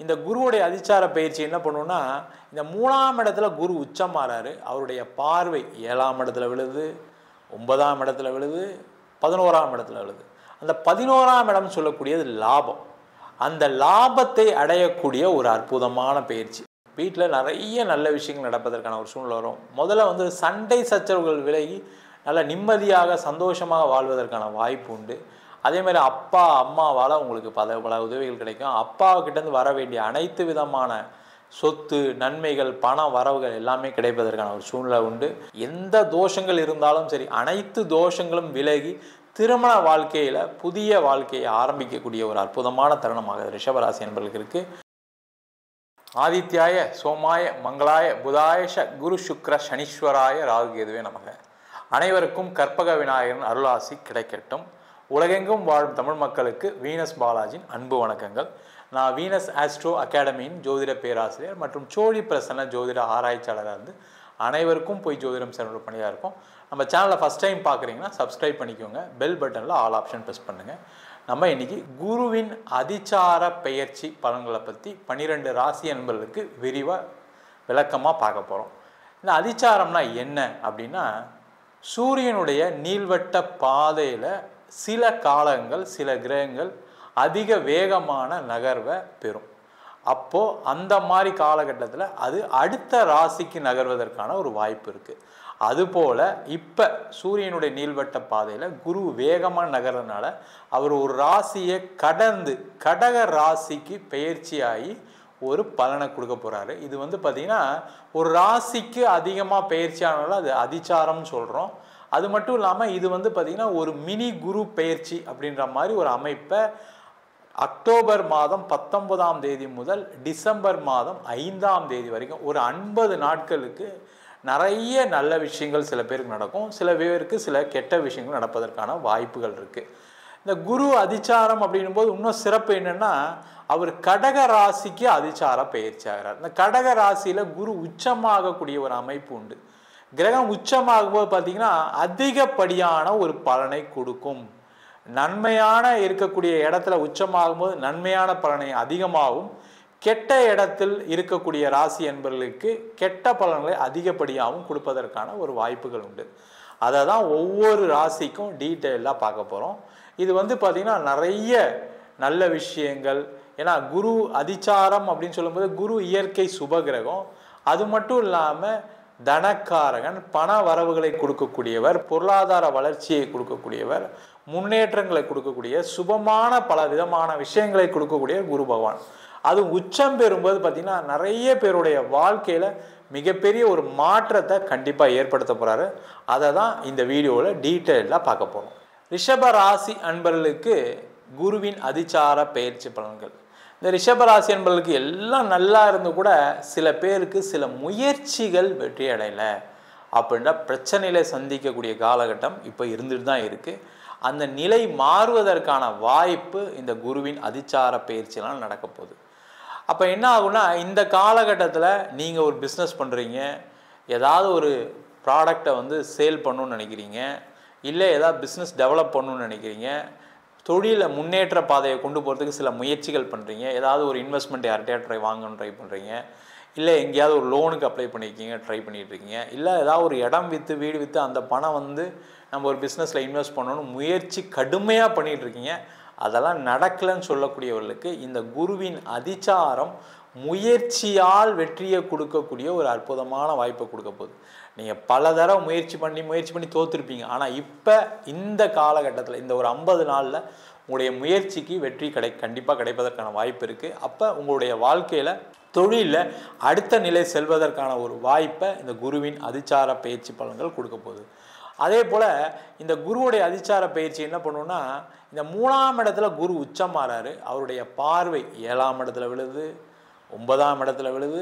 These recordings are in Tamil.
இந்த குருவுடைய அதிச்சார பயிற்சி என்ன பண்ணுன்னா, இந்த 3ஆம் இடத்துல குரு உச்சம் மாறாரு. அவருடைய பார்வை 7ஆம் இடத்துல விழுது, 9ஆம் இடத்துல விழுது, 11ஆம் இடத்துல விழுது. அந்த 11ஆம் இடம் சொல்லக்கூடியது லாபம். அந்த லாபத்தை அடையக்கூடிய ஒரு அற்புதமான பயிற்சி. வீட்டில் நிறைய நல்ல விஷயங்கள் நடப்பதற்கான ஒரு சூழ்நிலை வரும். முதல்ல வந்து சண்டை சச்சரவுகள் விலகி நல்ல நிம்மதியாக சந்தோஷமாக வாழ்வதற்கான வாய்ப்பு உண்டு. அதே மாதிரி அப்பா அம்மாவால் உங்களுக்கு பல உதவிகள் கிடைக்கும். அப்பாக்கிட்டேருந்து வர வேண்டிய அனைத்து விதமான சொத்து நன்மைகள் பண வரவுகள் எல்லாமே கிடைப்பதற்கான ஒரு சூழ்நிலை உண்டு. எந்த தோஷங்கள் இருந்தாலும் சரி, அனைத்து தோஷங்களும் விலகி திருமண வாழ்க்கையில் புதிய வாழ்க்கையை ஆரம்பிக்கக்கூடிய ஒரு அற்புதமான தருணமாக ரிஷபராசி என்பர்களுக்கு இருக்குது. ஆதித்யாய சோமாய மங்களாய புதாயஷ குரு சுக்ர சனீஸ்வராய ராகுகேதுவே நமக. அனைவருக்கும் கற்பக விநாயகரின் அருளாசி கிடைக்கட்டும். உலகெங்கும் வாழும் தமிழ் மக்களுக்கு வீனஸ் பாலாஜியின் அன்பு வணக்கங்கள். நான் வீனஸ் ஆஸ்ட்ரோ அகாடமியின் ஜோதிட பேராசிரியர் மற்றும் சோழி பிரசன்ன ஜோதிட ஆராய்ச்சியாளராக இருந்து அனைவருக்கும் போய் ஜோதிடம் செல்ற பணியாக இருக்கும். நம்ம சேனலை ஃபஸ்ட் டைம் பார்க்குறீங்கன்னா சப்ஸ்கிரைப் பண்ணிக்கோங்க. பெல் பட்டனில் ஆல் ஆப்ஷன் ப்ரெஸ் பண்ணுங்கள். நம்ம இன்றைக்கி குருவின் அதிச்சார பெயர்ச்சி பலன்களை பற்றி 12 ராசி அன்பர்களுக்கு விரிவாக விளக்கமாக பார்க்க போகிறோம். இந்த அதிச்சாரம்னா என்ன அப்படின்னா, சூரியனுடைய நீள்வட்ட பாதையில் சில காலங்கள் சில கிரகங்கள் அதிக வேகமான நகர்வை பெறும். அப்போது அந்த மாதிரி காலகட்டத்தில் அது அடுத்த ராசிக்கு நகர்வதற்கான ஒரு வாய்ப்பு இருக்குது. அதுபோல் இப்போ சூரியனுடைய நீள்வட்ட பாதையில் குரு வேகமாக நகர்றதுனால அவர் ஒரு ராசியை கடந்து கடக ராசிக்கு பெயர்ச்சியாகி ஒரு பலனை கொடுக்க போகிறாரு. இது வந்து பார்த்திங்கன்னா ஒரு ராசிக்கு அதிகமாக பெயர்ச்சியானாலும் அது அதிச்சாரம்னு சொல்கிறோம். அது மட்டும் இல்லாமல் இது வந்து பார்த்திங்கன்னா ஒரு மினி குரு பெயர்ச்சி அப்படின்ற மாதிரி ஒரு அமைப்பை அக்டோபர் மாதம் 19ஆம் தேதி முதல் டிசம்பர் மாதம் 5ஆம் தேதி வரைக்கும் ஒரு 50 நாட்களுக்கு நிறைய நல்ல விஷயங்கள் சில பேருக்கு நடக்கும், சில பேருக்கு சில கெட்ட விஷயங்கள் நடப்பதற்கான வாய்ப்புகள் இருக்குது. இந்த குரு அதிச்சாரம் அப்படின்னும் போது இன்னும் சிறப்பு என்னென்னா, அவர் கடக ராசிக்கு அதிச்சார பயிற்சி ஆகிறார். இந்த கடக ராசியில் குரு உச்சமாகக்கூடிய ஒரு அமைப்பு உண்டு. கிரகம் உச்சமாகும்போது பார்த்திங்கன்னா அதிகப்படியான ஒரு பலனை கொடுக்கும். நன்மையான இருக்கக்கூடிய இடத்துல உச்சமாகும்போது நன்மையான பலனை அதிகமாகவும், கெட்ட இடத்தில் இருக்கக்கூடிய ராசி என்பவர்களுக்கு கெட்ட பலன்களை அதிகப்படியாகவும் கொடுப்பதற்கான ஒரு வாய்ப்புகள் உண்டு. அதை தான் ஒவ்வொரு ராசிக்கும் டீட்டெயிலாக பார்க்க போகிறோம். இது வந்து பார்த்திங்கன்னா நிறைய நல்ல விஷயங்கள். ஏன்னா குரு அதிச்சாரம் அப்படின்னு சொல்லும்போது குரு இயற்கை சுபகிரகம். அது மட்டும் இல்லாமல் தனக்காரகன், பண வரவுகளை கொடுக்கக்கூடியவர், பொருளாதார வளர்ச்சியை கொடுக்கக்கூடியவர், முன்னேற்றங்களை கொடுக்கக்கூடிய சுபமான பல விதமான விஷயங்களை கொடுக்கக்கூடிய குரு பகவான். அது உச்சம் பெறும்போது பார்த்திங்கன்னா நிறைய பேருடைய வாழ்க்கையில் மிகப்பெரிய ஒரு மாற்றத்தை கண்டிப்பாக ஏற்படுத்த போகிறாரு. அதை தான் இந்த வீடியோவில் டீட்டெயிலாக பார்க்க போகிறோம். ரிஷப ராசி அன்பர்களுக்கு குருவின் அதிச்சார பெயர்ச்சி பலன்கள். இந்த ரிஷபராசி என்பவர்களுக்கு எல்லாம் நல்லா இருந்து கூட சில பேருக்கு சில முயற்சிகள் வெற்றி அடையலை அப்படின்ற பிரச்சனைகளை சந்திக்கக்கூடிய காலகட்டம் இப்போ இருந்துட்டு தான் இருக்குது. அந்த நிலை மாறுவதற்கான வாய்ப்பு இந்த குருவின் அதிச்சார பயிற்சியெல்லாம் நடக்க போகுது. அப்போ என்ன ஆகுனா, இந்த காலகட்டத்தில் நீங்கள் ஒரு பிஸ்னஸ் பண்ணுறீங்க, ஏதாவது ஒரு ப்ராடக்டை வந்து சேல் பண்ணணுன்னு நினைக்கிறீங்க, இல்லை ஏதாவது பிஸ்னஸ் டெவலப் பண்ணணுன்னு நினைக்கிறீங்க, தொழிலில் முன்னேற்ற பாதையை கொண்டு போகிறதுக்கு சில முயற்சிகள் பண்ணுறீங்க, ஏதாவது ஒரு இன்வெஸ்ட்மெண்ட் யார்கிட்டயா வாங்கணும்னு ட்ரை பண்ணுறீங்க, இல்லை எங்கேயாவது ஒரு லோனுக்கு அப்ளை பண்ணியிருக்கீங்க ட்ரை பண்ணிகிட்ருக்கீங்க, இல்லை ஏதாவது ஒரு இடம் விற்று வீடு விற்று அந்த பணம் வந்து நம்ம ஒரு பிஸ்னஸில் இன்வெஸ்ட் பண்ணணும்னு முயற்சி கடுமையாக பண்ணிகிட்ருக்கீங்க, அதெல்லாம் நடக்கலைன்னு சொல்லக்கூடியவர்களுக்கு இந்த குருவின் அதிச்சாரம் முயற்சியால் வெற்றியை கொடுக்கக்கூடிய ஒரு அற்புதமான வாய்ப்பை கொடுக்க போகுது. நீங்கள் பல தடவை முயற்சி பண்ணி தோற்றுருப்பீங்க. ஆனால் இப்போ இந்த காலகட்டத்தில் இந்த ஒரு 50 நாளில் உங்களுடைய முயற்சிக்கு வெற்றி கண்டிப்பாக கிடைப்பதற்கான வாய்ப்பு இருக்குது. அப்போ உங்களுடைய வாழ்க்கையில் தொழிலில் அடுத்த நிலை செல்வதற்கான ஒரு வாய்ப்பை இந்த குருவின் அதிச்சார பயிற்சி பலன்கள் கொடுக்க போகுது. அதே போல் இந்த குருவுடைய அதிச்சார பயிற்சி என்ன பண்ணுன்னா, இந்த 3ஆம் இடத்துல குரு உச்சம் மாறாரு. அவருடைய பார்வை 7ஆம் இடத்துல விழுது, 9ஆம் இடத்துல விழுது,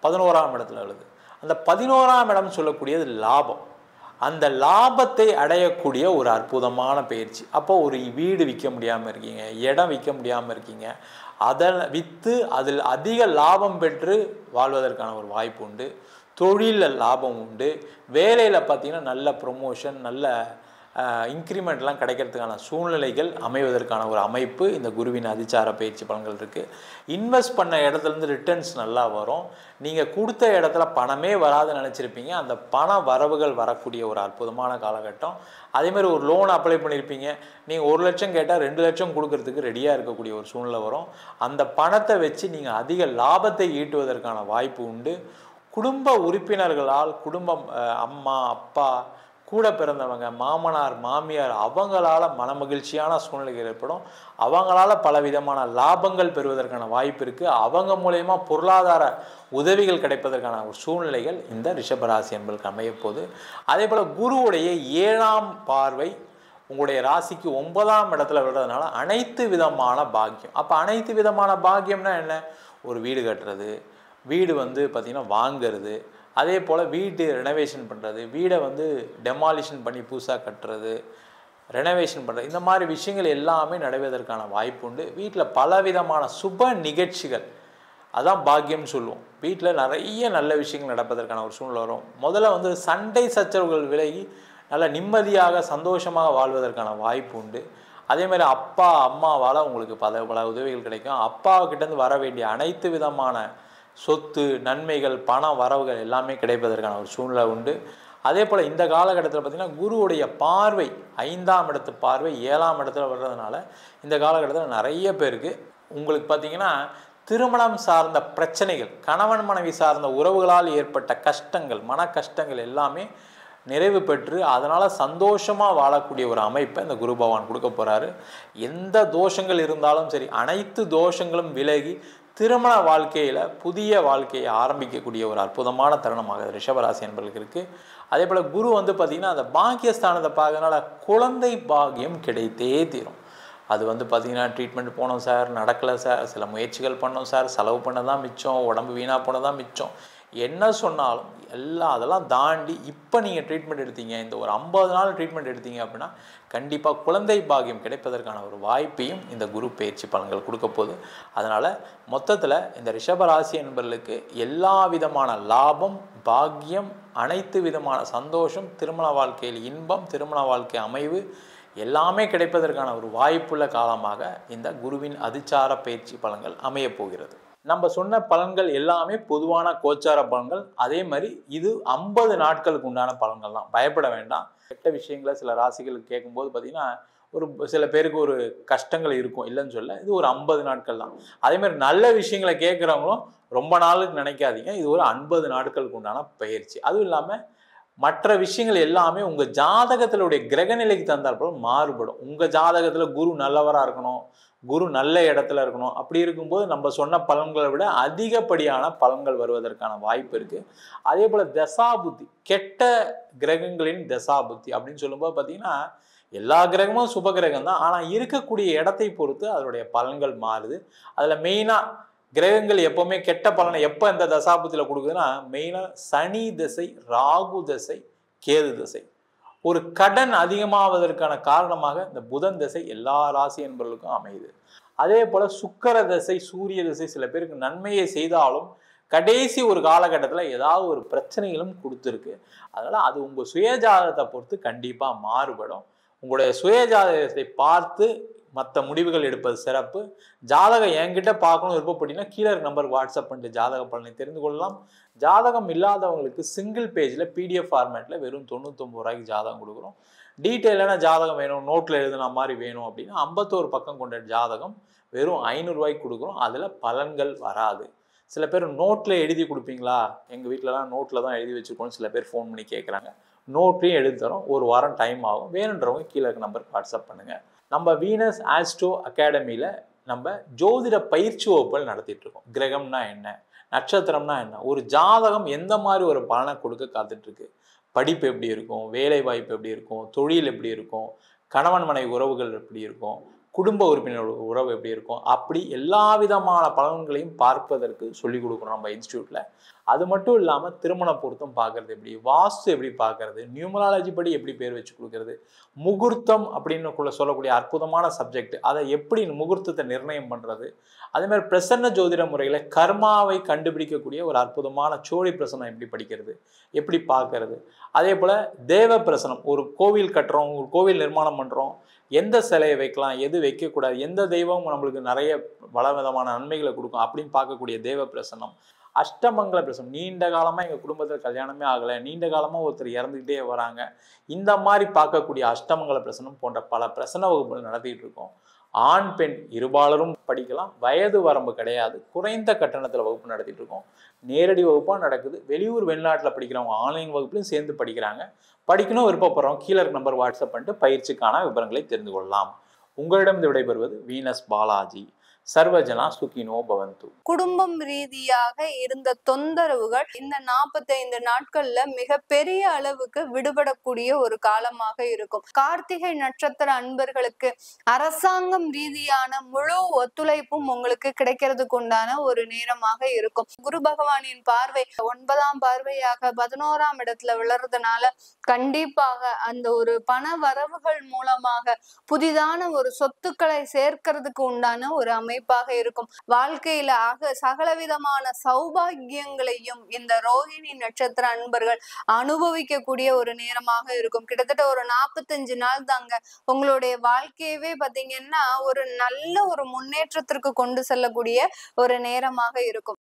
11ஆம் இடத்துல விழுது. அந்த 11ஆம் இடம் சொல்லக்கூடியது லாபம். அந்த லாபத்தை அடையக்கூடிய ஒரு அற்புதமான பயிற்சி. அப்போ ஒரு வீடு விற்க முடியாமல் இருக்கீங்க, இடம் விற்க முடியாமல் இருக்கீங்க, அதை விற்று அதில் அதிக லாபம் பெற்று வாழ்வதற்கான ஒரு வாய்ப்பு உண்டு. தொழிலில் லாபம் உண்டு. வேலையில் பார்த்திங்கன்னா நல்ல ப்ரொமோஷன், நல்ல இன்க்ரிமெண்ட்லாம் கிடைக்கிறதுக்கான சூழ்நிலைகள் அமைவதற்கான ஒரு அமைப்பு இந்த குருவின் அதிச்சார பயிற்சி பலன்கள் இருக்குது. இன்வெஸ்ட் பண்ண இடத்துலேருந்து ரிட்டர்ன்ஸ் நல்லா வரும். நீங்கள் கொடுத்த இடத்துல பணமே வராதுன்னு நினச்சிருப்பீங்க, அந்த பண வரவுகள் வரக்கூடிய ஒரு அற்புதமான காலகட்டம். அதேமாதிரி ஒரு லோன் அப்ளை பண்ணியிருப்பீங்க, நீங்கள் 1 லட்சம் கேட்டால் 2 லட்சம் கொடுக்கறதுக்கு ரெடியாக இருக்கக்கூடிய ஒரு சூழ்நிலை வரும். அந்த பணத்தை வச்சு நீங்கள் அதிக லாபத்தை ஈட்டுவதற்கான வாய்ப்பு உண்டு. குடும்ப உறுப்பினர்களால் குடும்பம் அம்மா அப்பா கூட பிறந்தவங்க மாமனார் மாமியார் அவங்களால மனமகிழ்ச்சியான சூழ்நிலைகள் ஏற்படும். அவங்களால பலவிதமான லாபங்கள் பெறுவதற்கான வாய்ப்பு இருக்குது. அவங்க மூலயமா பொருளாதார உதவிகள் கிடைப்பதற்கான ஒரு சூழ்நிலைகள் இந்த ரிஷபராசி என்பதற்கு அமையப்போகுது. அதே போல் குருவுடைய 7ஆம் பார்வை உங்களுடைய ராசிக்கு 9ஆம் இடத்துல விடுறதுனால அனைத்து விதமான பாக்கியம். அப்போ அனைத்து விதமான பாக்கியம்னா என்ன? ஒரு வீடு கட்டுறது, வீடு பார்த்திங்கன்னா வாங்கிறது, அதே போல் வீட்டு ரெனோவேஷன் பண்ணுறது, வீடை டெமாலிஷன் பண்ணி புதுசாக கட்டுறது, ரெனோவேஷன் பண்ணுறது, இந்த மாதிரி விஷயங்கள் எல்லாமே நடைபெறுவதற்கான வாய்ப்பு உண்டு. வீட்டில் பலவிதமான சுப நிகழ்ச்சிகள், அதான் பாக்கியம்னு சொல்லுவோம். வீட்டில் நிறைய நல்ல விஷயங்கள் நடப்பதற்கான ஒரு சூழ்நிலை வரும். முதல்ல சண்டை சச்சரவுகள் விலகி நல்ல நிம்மதியாக சந்தோஷமாக வாழ்வதற்கான வாய்ப்பு உண்டு. அதேமாதிரி அப்பா அம்மாவால் உங்களுக்கு பல உதவிகள் கிடைக்கும். அப்பாவுக்கிட்டேருந்து வர வேண்டிய அனைத்து விதமான சொத்து நன்மைகள் பண வரவுகள் எல்லாமே கிடைப்பதற்கான ஒரு சூழ்நிலை உண்டு. அதே போல் இந்த காலகட்டத்தில் பார்த்திங்கன்னா குருவுடைய பார்வை 5ஆம் இடத்து பார்வை 7ஆம் இடத்துல வர்றதுனால இந்த காலகட்டத்தில் நிறைய பேருக்கு உங்களுக்கு பார்த்திங்கன்னா திருமணம் சார்ந்த பிரச்சனைகள், கணவன் மனைவி சார்ந்த உறவுகளால் ஏற்பட்ட கஷ்டங்கள், மன கஷ்டங்கள் எல்லாமே நிறைவு பெற்று அதனால் சந்தோஷமாக வாழக்கூடிய ஒரு அமைப்பை இந்த குரு பகவான் கொடுக்க போகிறாரு. எந்த தோஷங்கள் இருந்தாலும் சரி அனைத்து தோஷங்களும் விலகி திருமண வாழ்க்கையில் புதிய வாழ்க்கையை ஆரம்பிக்கக்கூடிய ஒரு அற்புதமான தருணமாக ரிஷபராசி என்பர்களுக்கு இருக்குது. அதே போல் குரு பார்த்திங்கன்னா அந்த பாக்கியஸ்தானத்தை பார்க்கறதுனால குழந்தை பாக்கியம் கிடைத்தே தீரும். அது பார்த்திங்கன்னா ட்ரீட்மெண்ட் போனோம் சார், நடக்கலை சார், சில முயற்சிகள் பண்ணோம் சார், செலவு பண்ண தான் மிச்சம், உடம்பு வீணாக போன தான் மிச்சம், என்ன சொன்னாலும் அதெல்லாம் தாண்டி இப்போ நீங்கள் ட்ரீட்மெண்ட் எடுத்தீங்க, இந்த ஒரு 50 நாள் ட்ரீட்மெண்ட் எடுத்தீங்க அப்படின்னா கண்டிப்பாக குழந்தை பாக்கியம் கிடைப்பதற்கான ஒரு வாய்ப்பையும் இந்த குரு பயிற்சி பலன்கள் கொடுக்க போகுது. அதனால் மொத்தத்தில் இந்த ரிஷபராசி என்பவர்களுக்கு எல்லா விதமான லாபம் பாக்கியம் அனைத்து விதமான சந்தோஷம், திருமண வாழ்க்கையில் இன்பம், திருமண வாழ்க்கை அமைவு எல்லாமே கிடைப்பதற்கான ஒரு வாய்ப்புள்ள காலமாக இந்த குருவின் அதிச்சார பயிற்சி பலன்கள் அமைய போகிறது. நம்ம சொன்ன பலன்கள் எல்லாமே பொதுவான கோச்சார பலன்கள். அதே மாதிரி இது 50 நாட்களுக்கு உண்டான பலன்கள் தான், பயப்பட வேண்டாம். கெட்ட விஷயங்களை சில ராசிகளுக்கு கேட்கும்போது பார்த்திங்கன்னா ஒரு சில பேருக்கு ஒரு கஷ்டங்கள் இருக்கும், இல்லைன்னு சொல்ல. இது ஒரு 50 நாட்கள் தான். அதேமாதிரி நல்ல விஷயங்களை கேட்குறவங்களும் ரொம்ப நாளுக்கு நினைக்காதீங்க, இது ஒரு 50 நாட்களுக்கு உண்டான பயிற்சி. அதுவும் இல்லாமல் மற்ற விஷயங்கள் எல்லாமே உங்கள் ஜாதகத்தினுடைய கிரகநிலைக்கு தந்தாற்போல் மாறுபடும். உங்கள் ஜாதகத்தில் குரு நல்லவராக இருக்கணும், குரு நல்ல இடத்துல இருக்கணும். அப்படி இருக்கும்போது நம்ம சொன்ன பலன்களை விட அதிகப்படியான பலன்கள் வருவதற்கான வாய்ப்பு இருக்குது. அதே போல் தசாபுத்தி, கெட்ட கிரகங்களின் தசாபுத்தி அப்படின்னு சொல்லும்போது பார்த்திங்கன்னா எல்லா கிரகமும் சுப கிரகம் தான், ஆனால் இருக்கக்கூடிய இடத்தை பொறுத்து அதனுடைய பலன்கள் மாறுது. அதில் மெயினாக கிரகங்கள் எப்போவுமே கெட்ட பலனை எப்போ இந்த தசாபுத்தியில் கொடுக்குதுன்னா மெயினாக சனி திசை, ராகு திசை, கேது திசை. ஒரு கடன் அதிகமாவதற்கான காரணமாக இந்த புதன் திசை எல்லா ராசி என்பவர்களுக்கும் அமையுது. அதே போல் சுக்கிர திசை, சூரிய திசை சில பேருக்கு நன்மையை செய்தாலும் கடைசி ஒரு காலகட்டத்தில் ஏதாவது ஒரு பிரச்சனைகளும் கொடுத்துருக்கு. அதனால் அது உங்கள் சுயஜாதகத்தை பொறுத்து கண்டிப்பாக மாறுபடும். உங்களுடைய சுயஜாதகத்தை பார்த்து மற்ற முடிவுகள் எடுப்பது சிறப்பு. ஜாதகம் என்கிட்ட பார்க்கணும் விருப்பப்பட்டீங்கன்னா கீழே நம்பருக்கு வாட்ஸ்அப் பண்ணிட்டு ஜாதக பலனை தெரிந்து கொள்ளலாம். ஜாதகம் இல்லாதவங்களுக்கு சிங்கிள் பேஜில் PDF ஃபார்மேட்டில் வெறும் 99 ரூபாய்க்கு ஜாதகம் கொடுக்குறோம். டீட்டெயிலான ஜாதகம் வேணும், நோட்டில் எழுதுன மாதிரி வேணும் அப்படின்னா 51 பக்கம் கொண்ட ஜாதகம் வெறும் 500 ரூபாய்க்கு கொடுக்குறோம். அதில் பலன்கள் வராது. சில பேர் நோட்டில் எழுதி கொடுப்பீங்களா, எங்கள் வீட்டிலலாம் நோட்டில் தான் எழுதி வச்சுருக்கோன்னு சில பேர் ஃபோன் பண்ணி கேட்குறாங்க. நோட்லையும் எழுதி தரோம், 1 வாரம் டைம் ஆகும். வேணுன்றவங்க கீழே இருக்க நம்பருக்கு வாட்ஸ்அப் பண்ணுங்கள். நம்ம வீனஸ் ஆஸ்ட்ரோ அகாடமியில் நம்ம ஜோதிட பயிற்சி வகுப்புகள் நடத்திட்டு இருக்கோம். கிரகம்னா என்ன, நட்சத்திரம்னா என்ன, ஒரு ஜாதகம் எந்த மாதிரி ஒரு பலனை கொடுக்க காத்துட்ருக்கு, படிப்பு எப்படி இருக்கும், வேலை வாய்ப்பு எப்படி இருக்கும், தொழில் எப்படி இருக்கும், கணவன் மனைவி உறவுகள் எப்படி இருக்கும், குடும்ப உறுப்பினரோட உறவு எப்படி இருக்கும், அப்படி எல்லா விதமான பலன்களையும் பார்ப்பதற்கு சொல்லிக் கொடுக்குறோம் நம்ம இன்ஸ்டியூட்ல. அது மட்டும் இல்லாமல் திருமண பொருத்தம் பார்க்கறது எப்படி, வாஸ்து எப்படி பார்க்கறது, நியூமராலஜி படி எப்படி பேர் வச்சு கொடுக்கறது, முகூர்த்தம் அப்படின்னு சொல்லக்கூடிய அற்புதமான சப்ஜெக்ட், அதை எப்படி முகூர்த்தத்தை நிர்ணயம் பண்ணுறது, அதே மாதிரி பிரசன்ன ஜோதிட முறையில் கர்மாவை கண்டுபிடிக்கக்கூடிய ஒரு அற்புதமான சோழி பிரசனம் எப்படி படிக்கிறது, எப்படி பார்க்கறது, அதே போல் தேவ பிரசனம், ஒரு கோவில் கட்டுறோம், ஒரு கோவில் நிர்மாணம் பண்ணுறோம், எந்த சிலையை வைக்கலாம், எது வைக்கக்கூடாது, எந்த தெய்வம் நம்மளுக்கு நிறைய பல விதமான நன்மைகளை கொடுக்கும் அப்படின்னு பார்க்கக்கூடிய தேவ பிரசனம், அஷ்டமங்கல பிரசனம், நீண்ட காலமாக எங்கள் குடும்பத்தில் கல்யாணமே ஆகலை, நீண்ட காலமாக ஒருத்தர் இறந்துக்கிட்டே வராங்க, இந்த மாதிரி பார்க்கக்கூடிய அஷ்டமங்கல பிரசனம் போன்ற பல பிரசன வகுப்புகள் நடத்திட்டு இருக்கோம். ஆண் பெண் இருபாலரும் படிக்கலாம், வயது வரம்பு கிடையாது, குறைந்த கட்டணத்தில் வகுப்பு நடத்திட்டு இருக்கோம். நேரடி வகுப்பாக நடக்குது. வெளியூர் வெளிநாட்டில் படிக்கிறவங்க ஆன்லைன் வகுப்புலையும் சேர்ந்து படிக்கிறாங்க. படிக்கணும் விருப்பப்படுறவங்க கீழே இருக்க நம்பர் வாட்ஸ்அப் பண்ணிட்டு பயிற்சிக்கான விவரங்களை தெரிந்து கொள்ளலாம். உங்களிடம் விடைபெறுவது வீனஸ் பாலாஜி. சர்வஜனா சுகினோ பவந்து. குடும்பம் ரீதியாக இருந்த தொந்தரவுகள் இந்த 45 நாட்கள்ல மிக பெரிய அளவுக்கு விடுபடக்கூடிய ஒரு காலமாக இருக்கும். கார்த்திகை நட்சத்திர அன்பர்களுக்கு அரசாங்கம் ரீதியான முழு ஒத்துழைப்பும் உங்களுக்கு கிடைக்கிறதுக்கு உண்டான ஒரு நேரமாக இருக்கும். குரு பகவானின் பார்வை 9ஆம் பார்வையாக 11ஆம் இடத்துல விழறதுனால கண்டிப்பாக அந்த ஒரு பண வரவுகள் மூலமாக புதிதான ஒரு சொத்துக்களை சேர்க்கிறதுக்கு உண்டான ஒரு அமைப்பாக இருக்கும். வாழ்க்கையில சகலவிதமான சௌபாகியங்களையும் இந்த ரோஹிணி நட்சத்திர அன்பர்கள் அனுபவிக்கக்கூடிய ஒரு நேரமாக இருக்கும். கிட்டத்தட்ட ஒரு 45 நாள் தாங்க உங்களுடைய வாழ்க்கையவே பாத்தீங்கன்னா ஒரு நல்ல ஒரு முன்னேற்றத்திற்கு கொண்டு செல்லக்கூடிய ஒரு நேரமாக இருக்கும்.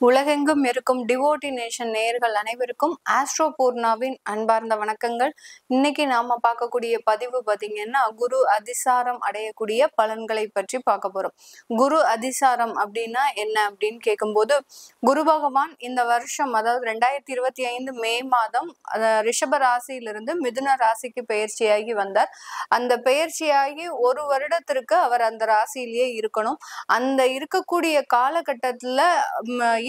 உலகெங்கும் இருக்கும் டிவோட்டி நேஷன் நேயர்கள் அனைவருக்கும் ஆஸ்ட்ரோ பூர்ணாவின் அன்பார்ந்த வணக்கங்கள். இன்னைக்கு நாம பார்க்கக்கூடிய பதிவு பாத்தீங்கன்னா குரு அதிசாரம் அடையக்கூடிய பலன்களை பற்றி பார்க்க போறோம். குரு அதிசாரம் அப்படின்னா என்ன அப்படின்னு கேட்கும்போது, குரு பகவான் இந்த வருஷம் அதாவது 2025 மே மாதம் ரிஷப ராசியிலிருந்து மிதுன ராசிக்கு பெயர்ச்சியாகி வந்தார். அந்த பெயர்ச்சியாகி ஒரு வருடத்திற்கு அவர் அந்த ராசியிலேயே இருக்கணும். அந்த இருக்கக்கூடிய காலகட்டத்துல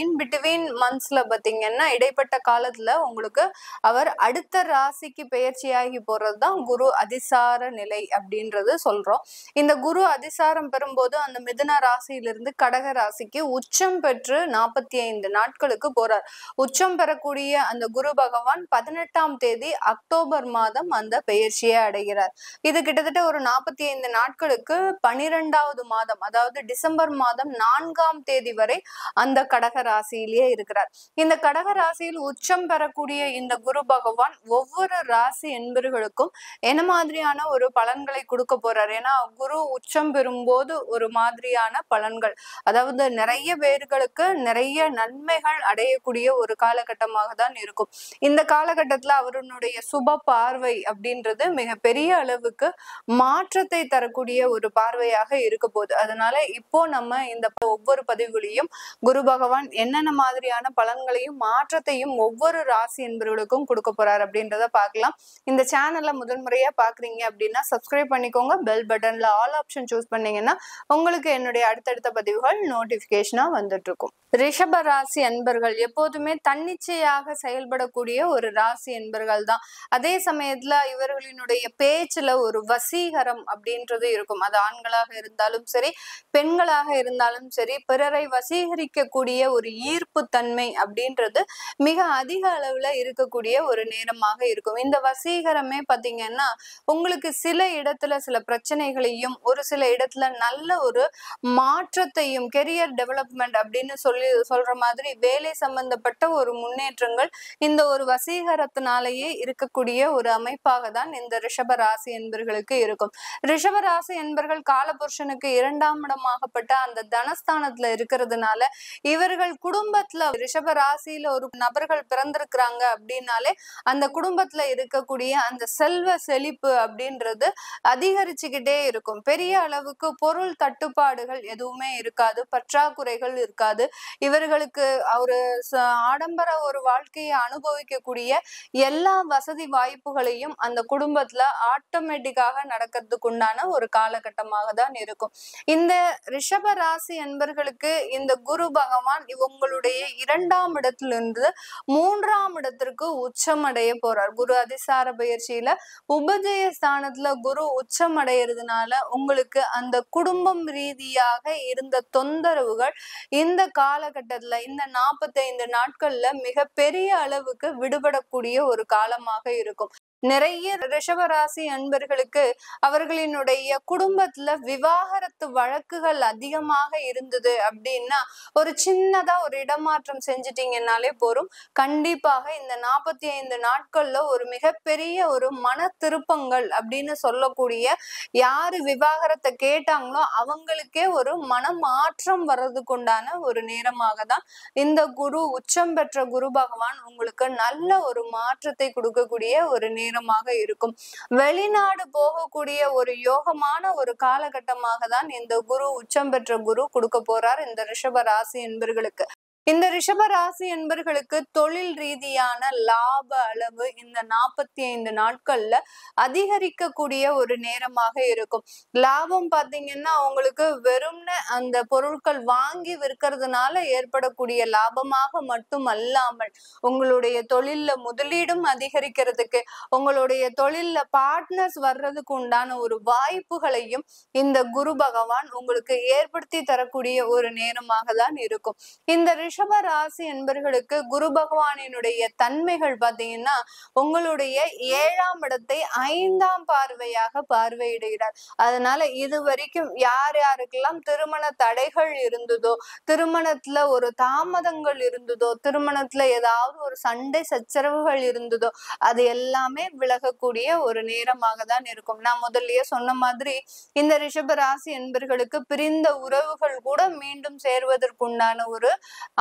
இன் பிட்வீன் மந்த்ஸ்ல பாத்தீங்கன்னா இடைப்பட்ட காலத்துல உங்களுக்கு அவர் அடுத்த ராசிக்கு பெயர்ச்சியாகி போறதுதான் குரு அதிசார நிலை அப்படின்றது சொல்றோம். இந்த குரு அதிசாரம் பெறும்போது அந்த மிதுன ராசியிலிருந்து கடக ராசிக்கு உச்சம் பெற்று 45 நாட்களுக்கு போறார். உச்சம் பெறக்கூடிய அந்த குரு பகவான் 18ஆம் தேதி அக்டோபர் மாதம் அந்த பெயர்ச்சியை அடைகிறார். இது கிட்டத்தட்ட ஒரு 45 நாட்களுக்கு 12வது மாதம் அதாவது டிசம்பர் மாதம் 4ஆம் தேதி வரை அந்த கடக ராசியிலேயே இருக்கிறார். இந்த கடக ராசியில் உச்சம் பெறக்கூடிய இந்த குரு பகவான் ஒவ்வொரு ராசி என்பர்களுக்கும் என்ன மாதிரியான ஒரு பலன்களை கொடுக்க போறார். ஏன்னா குரு உச்சம் பெறும்போது ஒரு மாதிரியான பலன்கள், அதாவது நிறைய பேர்களுக்கு நிறைய நன்மைகள் அடையக்கூடிய ஒரு காலகட்டமாக தான் இருக்கும். இந்த காலகட்டத்துல அவருடைய சுப பார்வை அப்படின்றது மிக பெரிய அளவுக்கு மாற்றத்தை தரக்கூடிய ஒரு பார்வையாக இருக்க போகுது. அதனால இப்போ நம்ம இந்த ஒவ்வொரு பதிவுகளையும் குரு பகவான் என்னென்ன மாதிரியான பலன்களையும் மாற்றத்தையும் ஒவ்வொரு ராசி என்பவர்களுக்கும் கொடுக்க போறார் அப்படின்றத பார்க்கலாம். இந்த சேனல்ல முதல் முறையா பாக்குறீங்க அப்படின்னா சப்ஸ்கிரைப் பண்ணிக்கோங்க. பெல் பட்டன்ல ஆல் ஆப்ஷன் சூஸ் பண்ணீங்கன்னா உங்களுக்கு என்னுடைய அடுத்தடுத்த பதிவுகள் நோட்டிபிகேஷனா வந்துட்டு இருக்கும். ரிஷப ராசி அன்பர்கள் எப்போதுமே தன்னிச்சையாக செயல்படக்கூடிய ஒரு ராசி அன்பர்கள் தான். அதே சமயத்துல இவர்களினுடைய பேச்சுல ஒரு வசீகரம் அப்படின்றது இருக்கும். அது ஆண்களாக இருந்தாலும் சரி பெண்களாக இருந்தாலும் சரி பிறரை வசீகரிக்கக்கூடிய ஒரு ஈர்ப்பு தன்மை அப்படின்றது மிக அதிக அளவுல இருக்கக்கூடிய ஒரு நேரமாக இருக்கும். இந்த வசீகரமே பாத்தீங்கன்னா உங்களுக்கு சில இடத்துல சில பிரச்சனைகளையும் ஒரு சில இடத்துல நல்ல ஒரு மாற்றத்தையும் கெரியர் டெவலப்மெண்ட் அப்படின்னு சொல்ற மாதிரி வேலை சம்பந்தப்பட்ட ஒரு முன்னேற்றங்கள் இந்த ஒரு வசீகரத்தினாலேயே இருக்கக்கூடிய ஒரு அமைப்பாக தான் இந்த ரிஷப ராசி என்பர்களுக்கு இருக்கும். ரிஷப ராசி என்பர்கள் காலபுருஷனுக்கு 2ஆம் இடமாகப்பட்ட அந்த தனஸ்தானத்துல இருக்கிறதுனால இவர்கள் குடும்பத்துல ரிஷப ராசியில ஒரு நபர்கள் பிறந்திருக்கிறாங்க அப்படின்னாலே அந்த குடும்பத்துல இருக்கக்கூடிய அந்த செல்வ செழிப்பு அப்படின்றது அதிகரிச்சுக்கிட்டே இருக்கும். பெரிய அளவுக்கு பொருள் தட்டுப்பாடுகள் எதுவுமே இருக்காது, பற்றாக்குறைகள் இருக்காது. இவர்களுக்கு ஒரு ஆடம்பர ஒரு வாழ்க்கையை அனுபவிக்கக்கூடிய எல்லா வசதி வாய்ப்புகளையும் அந்த குடும்பத்துல ஆட்டோமேட்டிக்காக நடக்கிறதுக்கு உண்டான ஒரு காலகட்டமாக தான் இருக்கும். இந்த ரிஷப ராசி என்பர்களுக்கு இந்த குரு பகவான் உங்களுடைய 2ஆம் இடத்திலிருந்து 3ஆம் இடத்திற்கு உச்சம் அடைய போறார். குரு அதிசார பயிற்சியில உபஜய ஸ்தானத்துல குரு உச்சம் அடையிறதுனால உங்களுக்கு அந்த குடும்பம் ரீதியாக இருந்த தொந்தரவுகள் இந்த காலகட்டத்துல இந்த 45 நாட்கள்ல மிகப்பெரிய அளவுக்கு விடுபடக்கூடிய ஒரு காலமாக இருக்கும். நிறைய ரிஷபராசி அன்பர்களுக்கு அவர்களினுடைய குடும்பத்துல விவாகரத்து வழக்குகள் அதிகமாக இருந்தது அப்படின்னா ஒரு சின்னதா ஒரு இடமாற்றம் செஞ்சிட்டீங்கன்னாலே போரும். கண்டிப்பாக இந்த 45 நாட்கள்ல ஒரு மிகப்பெரிய ஒரு மன திருப்பங்கள் அப்படின்னு சொல்லக்கூடிய யாரு விவாகரத்தை கேட்டாங்களோ அவங்களுக்கே ஒரு மனமாற்றம் வர்றதுக்கு உண்டான ஒரு நேரமாக தான் இந்த குரு உச்சம் பெற்ற குரு பகவான் உங்களுக்கு நல்ல ஒரு மாற்றத்தை கொடுக்கக்கூடிய ஒரு நேரமாக இருக்கும். வெளிநாடு போகக்கூடிய ஒரு யோகமான ஒரு காலகட்டமாக தான் இந்த குரு உச்சம் பெற்ற குரு கொடுக்க போறார் இந்த ரிஷப ராசி என்பர்களுக்கு. இந்த ரிஷப ராசி என்பர்களுக்கு தொழில் ரீதியான லாப அளவு இந்த 45 நாட்கள்ல அதிகரிக்கக்கூடிய ஒரு நேரமாக இருக்கும். லாபம் பாத்தீங்கன்னா உங்களுக்கு வெறும்னு அந்த பொருட்கள் வாங்கி விற்கிறதுனால ஏற்படக்கூடிய லாபமாக மட்டும் அல்லாமல் உங்களுடைய தொழில்ல முதலீடும் அதிகரிக்கிறதுக்கு உங்களுடைய தொழில்ல பார்ட்னர்ஸ் வர்றதுக்கு உண்டான ஒரு வாய்ப்புகளையும் இந்த குரு பகவான் உங்களுக்கு ஏற்படுத்தி தரக்கூடிய ஒரு நேரமாக தான் இருக்கும். இந்த ரிஷப ராசி என்பர்களுக்கு குரு பகவானினுடைய தன்மைகள் பாத்தீங்கன்னா உங்களுடைய 7ஆம் இடத்தை 5ஆம் பார்வையாக பார்வையிடுகிறார். அதனால இது வரைக்கும் யார் யாருக்கெல்லாம் திருமண தடைகள் இருந்ததோ, திருமணத்துல ஒரு தாமதங்கள் இருந்ததோ, திருமணத்துல ஏதாவது ஒரு சண்டை சச்சரவுகள் இருந்ததோ அது எல்லாமே விலகக்கூடிய ஒரு நேரமாக தான் இருக்கும். நான் முதல்லயே சொன்ன மாதிரி இந்த ரிஷப ராசி என்பர்களுக்கு பிரிந்த உறவுகள் கூட மீண்டும் சேர்வதற்குண்டான ஒரு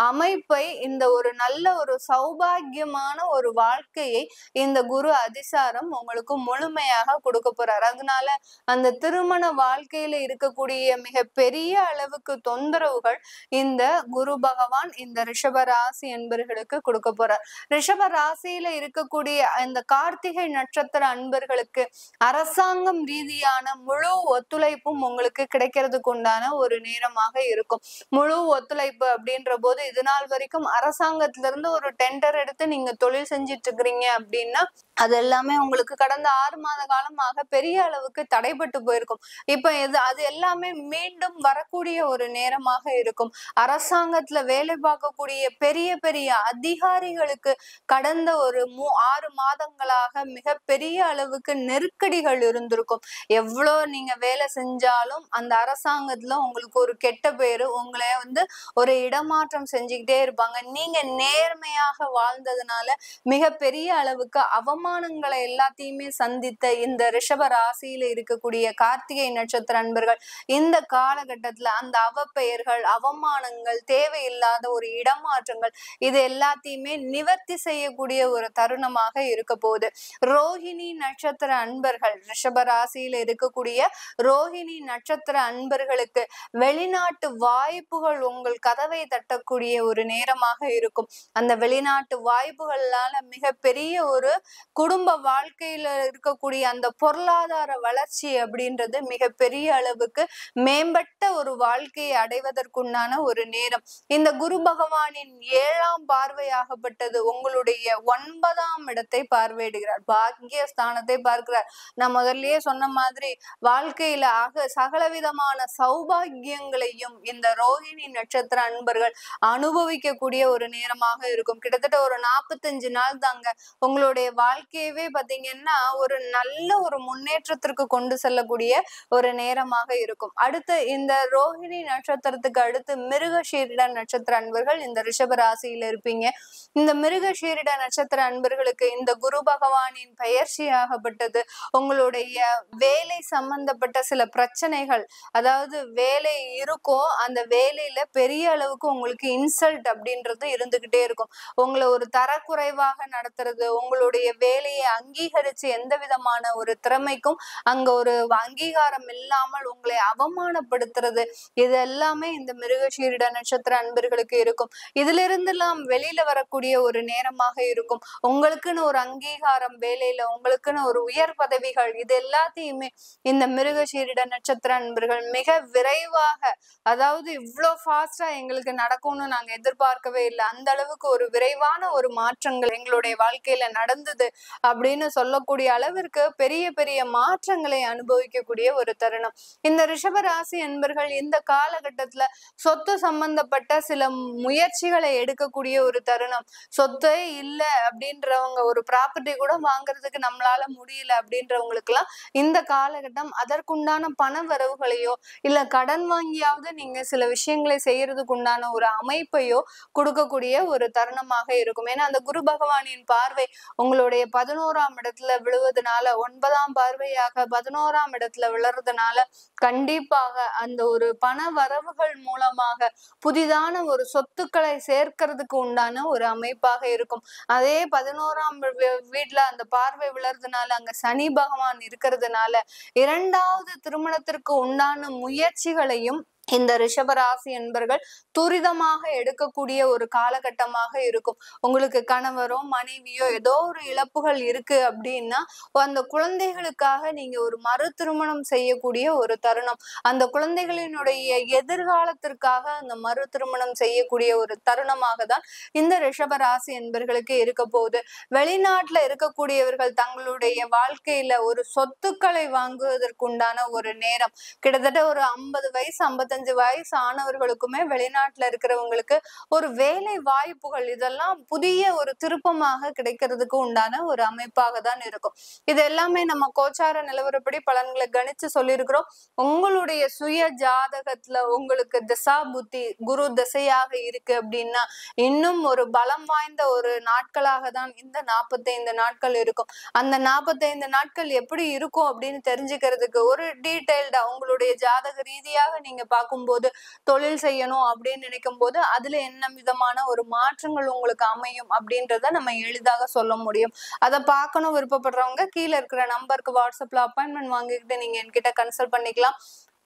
அமைப்பை இந்த ஒரு நல்ல ஒரு சௌபாகியமான ஒரு வாழ்க்கையை இந்த குரு அதிசாரம் உங்களுக்கு முழுமையாக கொடுக்க போறார். அதனால அந்த திருமண வாழ்க்கையில இருக்கக்கூடிய மிக பெரிய அளவுக்கு தொந்தரவுகள் இந்த குரு பகவான் இந்த ரிஷப ராசி என்பர்களுக்கு கொடுக்க போறார். ரிஷப ராசியில இருக்கக்கூடிய இந்த கார்த்திகை நட்சத்திர அன்பர்களுக்கு அரசாங்கம் ரீதியான முழு ஒத்துழைப்பும் உங்களுக்கு கிடைக்கிறதுக்கு உண்டான ஒரு நேரமாக இருக்கும். முழு ஒத்துழைப்பு அப்படின்ற போது இது நாள் வரைக்கும் அரசாங்கத்துல இருந்து ஒரு டெண்டர் எடுத்து நீங்க தொழில் செஞ்சிட்டு இருக்கிறீங்க அப்படின்னா அது எல்லாமே உங்களுக்கு கடந்த 6 மாத காலமாக பெரிய அளவுக்கு தடைபட்டு போயிருக்கும். இப்ப அது எல்லாமே மீண்டும் வரக்கூடிய ஒரு நேரமாக இருக்கும். அரசாங்கத்துல வேலை பார்க்கக்கூடிய பெரிய பெரிய அதிகாரிகளுக்கு கடந்த ஒரு 6 மாதங்களாக மிக பெரிய அளவுக்கு நெருக்கடிகள் இருந்திருக்கும். எவ்வளோ நீங்க வேலை செஞ்சாலும் அந்த அரசாங்கத்துல உங்களுக்கு ஒரு கெட்ட பேரு, உங்களை ஒரு இடமாற்றம் செஞ்சுக்கிட்டே இருப்பாங்க. நீங்க நேர்மையாக வாழ்ந்ததுனால மிக பெரிய அளவுக்கு அவமானங்களை எல்லாத்தையுமே சந்தித்த இந்த ரிஷப ராசியில இருக்கக்கூடிய கார்த்திகை நட்சத்திர அன்பர்கள் இந்த காலகட்டத்துல அந்த அவப்பெயர்கள், அவமானங்கள், தேவையில்லாத ஒரு இடமாற்றங்கள் இது எல்லாத்தையுமே நிவர்த்தி செய்யக்கூடிய ஒரு தருணமாக இருக்க போகுது. ரோஹிணி நட்சத்திர அன்பர்கள், ரிஷப ராசியில இருக்கக்கூடிய ரோஹிணி நட்சத்திர அன்பர்களுக்கு வெளிநாட்டு வாய்ப்புகள் உங்கள் கதவை தட்டக்கூடிய ஒரு நேரமாக இருக்கும். அந்த வெளிநாட்டு வாய்ப்புகளால மிக பெரிய ஒரு குடும்ப வாழ்க்கையில இருக்கக்கூடிய அந்த பொருளாதார வளர்ச்சி அப்படின்றது மிக பெரிய அளவுக்கு மேம்பட்ட ஒரு வாழ்க்கையை அடைவதற்குண்டான ஒரு நேரம். இந்த குரு பகவானின் 7ஆம் பார்வையாகப்பட்டது உங்களுடைய 9ஆம் இடத்தை பார்வையிடுகிறார், பாக்கிய ஸ்தானத்தை பார்க்கிறார். நான் முதல்லயே சொன்ன மாதிரி வாழ்க்கையில சகலவிதமான சௌபாகியங்களையும் இந்த ரோஹிணி நட்சத்திர அன்பர்கள் அனுபவிக்கக்கூடிய ஒரு நேரமாக இருக்கும். கிட்டத்தட்ட ஒரு 45 நாள் தாங்க உங்களுடைய வாழ்க்கையவே பாத்தீங்கன்னா ஒரு நல்ல ஒரு முன்னேற்றத்திற்கு கொண்டு செல்லக்கூடிய ஒரு நேரமாக இருக்கும். அடுத்து இந்த ரோஹிணி நட்சத்திரத்துக்கு அடுத்து மிருகசீரிட நட்சத்திர அன்பர்கள் இந்த ரிஷப ராசியில இருப்பீங்க. இந்த மிருகசீரிட நட்சத்திர அன்பர்களுக்கு இந்த குரு பகவானின் பெயர்ச்சியாகப்பட்டது உங்களுடைய வேலை சம்பந்தப்பட்ட சில பிரச்சனைகள், அதாவது வேலை இருக்கோ அந்த வேலையில பெரிய அளவுக்கு உங்களுக்கு இன்சல்ட் அப்படின்றது இருந்துகிட்டே இருக்கும். உங்களை ஒரு தரக்குறைவாக நடத்துறது, உங்களுடைய வேலையை அங்கீகரிச்சு எந்த விதமான ஒரு திறமைக்கும் அங்க ஒரு அங்கீகாரம் இல்லாமல் உங்களை அவமானப்படுத்துறது, இது எல்லாமே இந்த மிருகசீரிட நட்சத்திர அன்பர்களுக்கு இருக்கும். இதுல இருந்து எல்லாம் வெளியில வரக்கூடிய ஒரு நேரமாக இருக்கும். உங்களுக்குன்னு ஒரு அங்கீகாரம் வேலையில, உங்களுக்குன்னு ஒரு உயர் பதவிகள், இது எல்லாத்தையுமே இந்த மிருகசீரிட நட்சத்திர அன்பர்கள் மிக விரைவாக, அதாவது இவ்வளோ ஃபாஸ்டா எங்களுக்கு நடக்கும்னு நாங்க நாங்க எதிர்பார்க்கவே இல்லை, அந்த அளவுக்கு ஒரு விரைவான ஒரு மாற்றங்கள் எங்களுடைய வாழ்க்கையில நடந்தது அப்படின்னு சொல்லக்கூடிய அளவிற்கு பெரிய பெரிய மாற்றங்களை அனுபவிக்கக்கூடிய ஒரு தருணம். இந்த ரிஷபராசி என்பர்கள் இந்த காலகட்டத்துல சொத்து சம்பந்தப்பட்ட சில முயற்சிகளை எடுக்கக்கூடிய ஒரு தருணம். சொத்தே இல்லை அப்படின்றவங்க, ஒரு ப்ராப்பர்ட்டி கூட வாங்குறதுக்கு நம்மளால முடியல அப்படின்றவங்களுக்கு எல்லாம் இந்த காலகட்டம் அதற்குண்டான பண வரவுகளையோ இல்ல கடன் வாங்கியாவது நீங்க சில விஷயங்களை செய்யறதுக்கு உண்டான ஒரு அமைப்பையோ கொடுக்கக்கூடிய ஒரு தருணமாக இருக்கும். ஏன்னா அந்த குரு பகவானின் பார்வை உங்களுடைய 11ஆம் இடத்துல விழுவதனால, 9ஆம் பார்வையாக 11ஆம் இடத்துல விழுறதுனால கண்டிப்பாக அந்த ஒரு பண வரவுகள் மூலமாக புதிதான ஒரு சொத்துக்களை சேர்க்கிறதுக்கு உண்டான ஒரு அமைப்பாக இருக்கும். அதே 11ஆம் வீட்டுல அந்த பார்வை விழுறதுனால அங்க சனி பகவான் இருக்கிறதுனால 2வது திருமணத்திற்கு உண்டான முயற்சிகளையும் இந்த ரிஷபராசி என்பர்கள் துரிதமாக எடுக்கக்கூடிய ஒரு காலகட்டமாக இருக்கும். உங்களுக்கு கணவரோ மனைவியோ ஏதோ ஒரு இழப்புகள் இருக்கு அப்படின்னா அந்த குழந்தைகளுக்காக நீங்க ஒரு மறு திருமணம் செய்யக்கூடிய ஒரு தருணம். அந்த குழந்தைகளினுடைய எதிர்காலத்திற்காக அந்த மறு திருமணம் செய்யக்கூடிய ஒரு தருணமாக தான் இந்த ரிஷபராசி என்பர்களுக்கு இருக்க போகுது. வெளிநாட்டுல இருக்கக்கூடியவர்கள் தங்களுடைய வாழ்க்கையில ஒரு சொத்துக்களை வாங்குவதற்குண்டான ஒரு நேரம். கிட்டத்தட்ட ஒரு 50 வயசு 55 வயசு ஆனவர்களுக்குமே வெளிநாட்டுல இருக்கிறவங்களுக்கு ஒரு வேலை வாய்ப்புகள் இதெல்லாம் புதிய ஒரு திருப்பமாக கிடைக்கிறதுக்கு உண்டான ஒரு அமைப்பாக தான் இருக்கும். இது எல்லாமே நம்ம கோச்சார நிலவரப்படி பலன்களை கணிச்சு சொல்லியிருக்கிறோம். உங்களுடைய சுய ஜாதகத்துல உங்களுக்கு திசா புத்தி குரு திசையாக இருக்கு அப்படின்னா இன்னும் ஒரு பலம் வாய்ந்த ஒரு நாட்களாக தான் இந்த 45 நாட்கள் இருக்கும். அந்த 45 நாட்கள் எப்படி இருக்கும் அப்படின்னு தெரிஞ்சுக்கிறதுக்கு ஒரு டீடைல்டா உங்களுடைய ஜாதக ரீதியாக நீங்க பார்க்கும்போது தொழில் செய்யணும் அப்படின்னு நினைக்கும் போது அதுல என்ன விதமான ஒரு மாற்றங்கள் உங்களுக்கு அமையும் அப்படின்றத நம்ம எளிதாக சொல்ல முடியும். அதை பார்க்கணும் விருப்பப்படுறவங்க கீழே இருக்கிற நம்பருக்கு வாட்ஸ்அப்ல அப்பாயின்மெண்ட் வாங்கிக்கிட்டு நீங்க என்கிட்ட கன்சல்ட் பண்ணிக்கலாம்.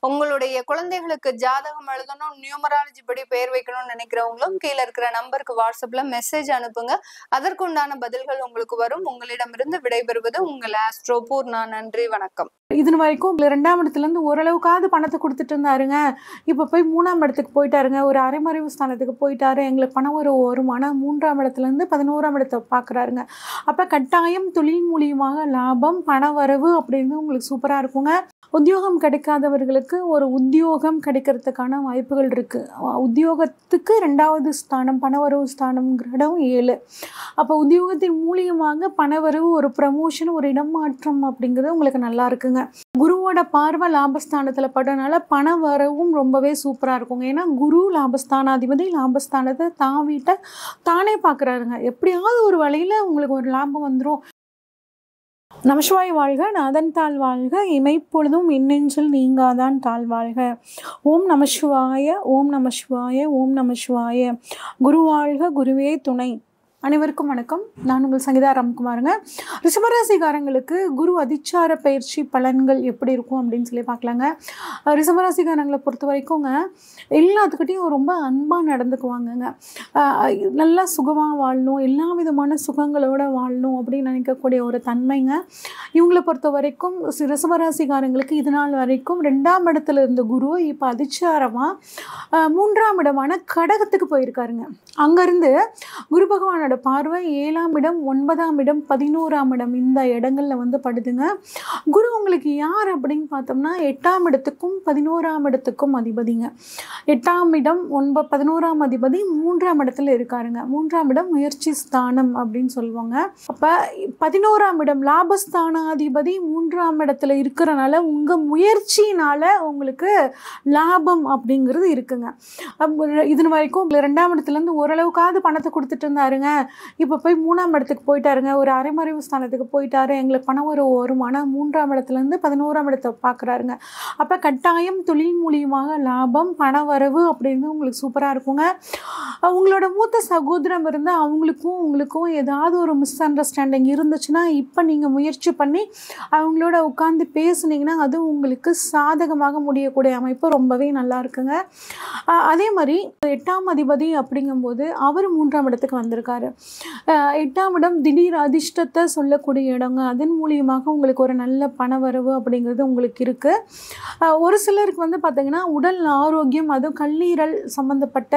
உங்களுடைய குழந்தைகளுக்கு ஜாதகம் எழுதணும், நியூமராலஜி படி பெயர் வைக்கணும்னு நினைக்கிறவங்களும் கீழே இருக்கிற நம்பருக்கு வாட்ஸ்அப்ல மெசேஜ் அனுப்புங்க. அதற்குண்டான பதில்கள் உங்களுக்கு வரும். உங்களிடமிருந்து விடைபெறுவது உங்கள் ஆஸ்ட்ரோ பூர்ணா. நன்றி, வணக்கம். இது வரைக்கும் 2ஆம் இடத்துல இருந்து ஓரளவுக்காவது பணத்தை கொடுத்துட்டு இருந்தாருங்க, இப்ப போய் 3ஆம் இடத்துக்கு போயிட்டாருங்க, ஒரு அரைமறைவு ஸ்தானத்துக்கு போயிட்டாரு, எங்களுக்கு பணம் வரும். ஆனா 3ஆம் இடத்துல இருந்து 11ஆம் இடத்தை பாக்குறாருங்க. அப்ப கட்டாயம் தொழில் மூலியமாக லாபம் பண வரவு அப்படின்னு உங்களுக்கு சூப்பரா இருக்குங்க. உத்தியோகம் கிடைக்காதவர்களுக்கு ஒரு உத்தியோகம் கிடைக்கிறதுக்கான வாய்ப்புகள் இருக்கு. உத்தியோகத்துக்கு 2வது ஸ்தானம் பணவரவு ஸ்தானம்ங்கிற இடம் 7. அப்போ உத்தியோகத்தின் மூலியமாக பணவரவு, ஒரு ப்ரமோஷன், ஒரு இடமாற்றம் அப்படிங்கிறது உங்களுக்கு நல்லா இருக்குங்க. குருவோட பார்வை லாபஸ்தானத்துல படுறதுனால பண வரவும் ரொம்பவே சூப்பரா இருக்குங்க. ஏன்னா குரு லாபஸ்தானாதிபதி, லாபஸ்தானத்தை தான் வீட்டை தானே பாக்குறாருங்க. எப்படியாவது ஒரு வழியில உங்களுக்கு ஒரு லாபம் வந்துடும். நமசிவாய வாழ்க, நாதன் தாழ் வாழ்க, இமைப்பொழுதும் இன்னெஞ்சில் நீங்காதான் தாழ் வாழ்க. ஓம் நமசிவாய, ஓம் நமசிவாய, ஓம் நமசிவாய. குரு வாழ்க, குருவே துணை. அனைவருக்கும் வணக்கம். நான் உங்கள் சங்கீதா ராம்குமாருங்க. ரிஷபராசிக்காரங்களுக்கு குரு அதிச்சார பயிற்சி பலன்கள் எப்படி இருக்கும் அப்படின்னு சொல்லி பார்க்கலாங்க. ரிஷபராசிக்காரங்களை பொறுத்த வரைக்குங்க எல்லாத்துக்கிட்டையும் ரொம்ப அன்பாக நடந்துக்குவாங்கங்க. நல்லா சுகமாக வாழணும், எல்லா விதமான சுகங்களோடு வாழணும் அப்படின்னு நினைக்கக்கூடிய ஒரு தன்மைங்க இவங்களை பொறுத்த வரைக்கும். ரிஷபராசிக்காரங்களுக்கு இது நாள் வரைக்கும் 2ஆம் இடத்துல இருந்த குரு இப்போ அதிச்சாரமாக 3ஆம் இடமான கடகத்துக்கு போயிருக்காருங்க. அங்கேருந்து குரு பகவானோட பார்வை 7ஆம் இடம், 9ஆம் இடம், 11ஆம் இடம் இந்த இடங்கள்ல வந்து படுதுங்க. குரு உங்களுக்கு யார் அப்படின்னு பார்த்தோம்னா 8ஆம் இடத்துக்கும் 11ஆம் இடத்துக்கும் அதிபதிங்க. 8ஆம் இடம் 11ஆம் அதிபதி 3ஆம் இடத்துல இருக்காருங்க. 3ஆம் இடம் முயற்சி ஸ்தானம் அப்படின்னு சொல்லுவாங்க. அப்ப 11ஆம் இடம் லாபஸ்தானாதிபதி 3ஆம் இடத்துல இருக்கிறனால உங்க முயற்சினால உங்களுக்கு லாபம் அப்படிங்கிறது இருக்குங்க. இது வரைக்கும் 2ஆம் இடத்துல இருந்து ஓரளவுக்காவது பணத்தை கொடுத்துட்டு இருந்தாருங்க, இப்போ போய் 3ஆம் இடத்துக்கு போயிட்டாருங்க, ஒரு அரைமறைவு ஸ்தானத்துக்கு போயிட்டாரு, எங்களுக்கு பணம் வரும். ஆனால் 3ஆம் இடத்துல இருந்து 11ஆம் இடத்தை பார்க்குறாருங்க. அப்போ கட்டாயம் தொழில் மூலியமாக லாபம் பண வரவு அப்படின்னு உங்களுக்கு சூப்பராக இருக்குங்க. உங்களோட மூத்த சகோதரம் இருந்தால் அவங்களுக்கும் உங்களுக்கும் ஏதாவது ஒரு மிஸ் அண்டர்ஸ்டாண்டிங் இருந்துச்சுன்னா இப்போ நீங்கள் முயற்சி பண்ணி அவங்களோட உட்காந்து பேசுனீங்கன்னா அது உங்களுக்கு சாதகமாக முடியக்கூடிய அமைப்பு ரொம்பவே நல்லா இருக்குங்க. அதே மாதிரி 8ஆம் அதிபதி அப்படிங்கும்போது அவர் 3ஆம் இடத்துக்கு வந்திருக்காரு. 8ஆம் இடம் திடீர் அதிர்ஷ்டத்தை சொல்லக்கூடிய இடங்க. அதன் மூலியமாக உங்களுக்கு ஒரு நல்ல பணவரவு அப்படிங்கிறது உங்களுக்கு இருக்குது. ஒரு சிலருக்கு வந்து பார்த்திங்கன்னா உடல் ஆரோக்கியம், அதுவும் கல்லீரல் சம்மந்தப்பட்ட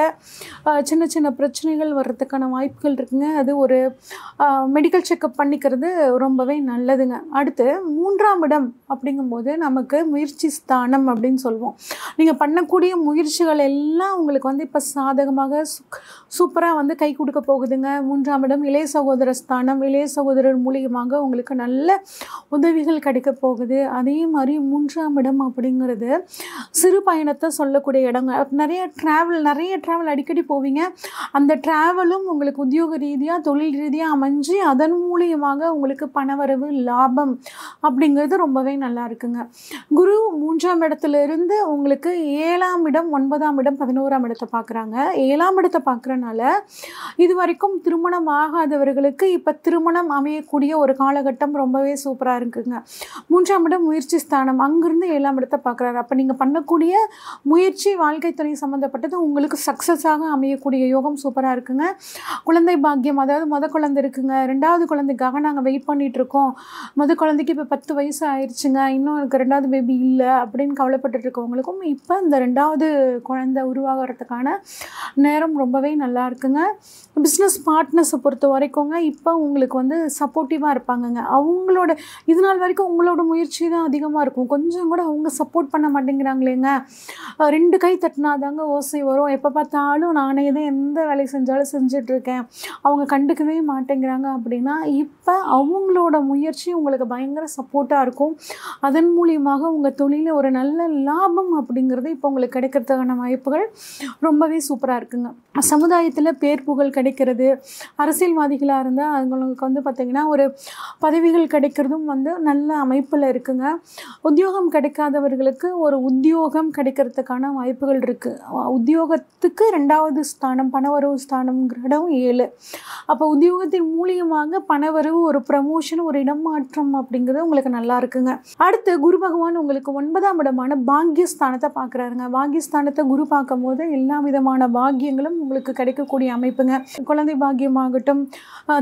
சின்ன சின்ன பிரச்சனைகள் வர்றதுக்கான வாய்ப்புகள் இருக்குங்க. அது ஒரு மெடிக்கல் செக்கப் பண்ணிக்கிறது ரொம்பவே நல்லதுங்க. அடுத்து 3ஆம் இடம் அப்படிங்கும்போது நமக்கு முயற்சி ஸ்தானம் அப்படின்னு சொல்லுவோம். நீங்கள் பண்ணக்கூடிய முயற்சிகள் எல்லாம் உங்களுக்கு வந்து இப்போ சாதகமாக சூப்பராக வந்து கை கொடுக்க போகுதுங்க. 3ஆம் இடம் இளைய சகோதர ஸ்தானம். இளைய சகோதரர் மூலியமாக உங்களுக்கு நல்ல உதவிகள் கிடைக்க போகுது. அதே மாதிரி 3ஆம் இடம் அப்படிங்கிறது சிறு பயணத்தை சொல்லக்கூடிய இடங்க. நிறைய ட்ராவல் அடிக்கடி போவீங்க. அந்த ட்ராவலும் உங்களுக்கு உத்தியோக ரீதியாக தொழில் ரீதியாக அமைஞ்சு அதன் மூலியமாக உங்களுக்கு பணவரவு லாபம் அப்படிங்கிறது ரொம்பவே நல்லா இருக்குங்க. குரு 3ஆம் இடத்துல இருந்து உங்களுக்கு 7ஆம் இடம் 9ஆம் இடம் 11ஆம் இடத்தை பார்க்குறாங்க. 7ஆம் இடத்தை பார்க்குறனால இது வரைக்கும் திருமணம் ஆகாதவர்களுக்கு இப்போ திருமணம் அமையக்கூடிய ஒரு காலகட்டம் ரொம்பவே சூப்பராக இருக்குங்க. 3ஆம் இடம் முயற்சி ஸ்தானம், அங்கிருந்து 7ஆம் இடத்தை பார்க்குறாரு. அப்போ நீங்கள் பண்ணக்கூடிய முயற்சி வாழ்க்கை துணை சம்மந்தப்பட்டது உங்களுக்கு சக்ஸஸாக அமையக்கூடிய யோகம் சூப்பராக இருக்குங்க. குழந்தை பாக்கியம், அதாவது குழந்தை இருக்குங்க, 2வது குழந்தைக்காக நாங்கள் வெயிட் பண்ணிட்டு இருக்கோம், குழந்தைக்கு இப்போ 10 வயசு ஆயிடுச்சுங்க, இன்னும் எனக்கு 2வது பேபி இல்லை அப்படின்னு கவலைப்பட்டு இருக்கவங்களுக்கும் இப்போ இந்த 2வது குழந்தை உருவாகிறதுக்கான நேரம் ரொம்பவே நல்லா இருக்குங்க. பிஸ்னஸ் பார்ட்னர்ஸை பொறுத்த வரைக்குங்க இப்போ உங்களுக்கு வந்து சப்போர்ட்டிவாக இருப்பாங்கங்க. அவங்களோட இது நாள் வரைக்கும் உங்களோட முயற்சி தான் அதிகமாக இருக்கும். கொஞ்சம் கூட அவங்க சப்போர்ட் பண்ண மாட்டேங்கிறாங்களேங்க. 2 கை தட்டினாதாங்க ஓசை வரும். எப்போ பார்த்தாலும் நானே தான் எந்த வேலை செஞ்சாலும் செஞ்சிட்ருக்கேன், அவங்க கண்டுக்கவே மாட்டேங்கிறாங்க அப்படின்னா இப்போ அவங்களோட முயற்சி உங்களுக்கு பயங்கர சப்போர்ட்டாக இருக்கும். அதன் மூலியமாக உங்கள் தொழிலில் ஒரு நல்ல லாபம் அப்படிங்கிறது இப்போ உங்களுக்கு கிடைக்கிறதுக்கான வாய்ப்புகள் ரொம்பவே சூப்பராக இருக்குங்க. சமுதாயத்தில் பேர் புகழ் கிடைக்கிறது, அரசியல்வாதிகளாக இருந்தால் அவங்களுக்கு வந்து பார்த்திங்கன்னா ஒரு பதவிகள் கிடைக்கிறதும் வந்து நல்ல அமைப்பில் இருக்குங்க. உத்தியோகம் கிடைக்காதவர்களுக்கு ஒரு உத்தியோகம் கிடைக்கிறதுக்கான வாய்ப்புகள் இருக்குது. உத்தியோகத்துக்கு 2வது ஸ்தானம் பணவரவு ஸ்தானம்ங்கிற இடம் 7. அப்போ உத்தியோகத்தின் மூலியமாக பணவரவு, ஒரு ப்ரமோஷன், ஒரு இடமாற்றம் அப்படிங்கிறது உங்களுக்கு நல்லா இருக்குங்க. அடுத்து குரு பகவான் உங்களுக்கு 9ஆம் இடமான பாக்கியஸ்தானத்தை பார்க்குறாருங்க. பாக்கியஸ்தானத்தை குரு பார்க்கும் போது எல்லா விதமான பாக்கியங்களும் உங்களுக்கு கிடைக்கக்கூடிய அமைப்புங்க. குழந்தை பாக்கியமாகட்டும்,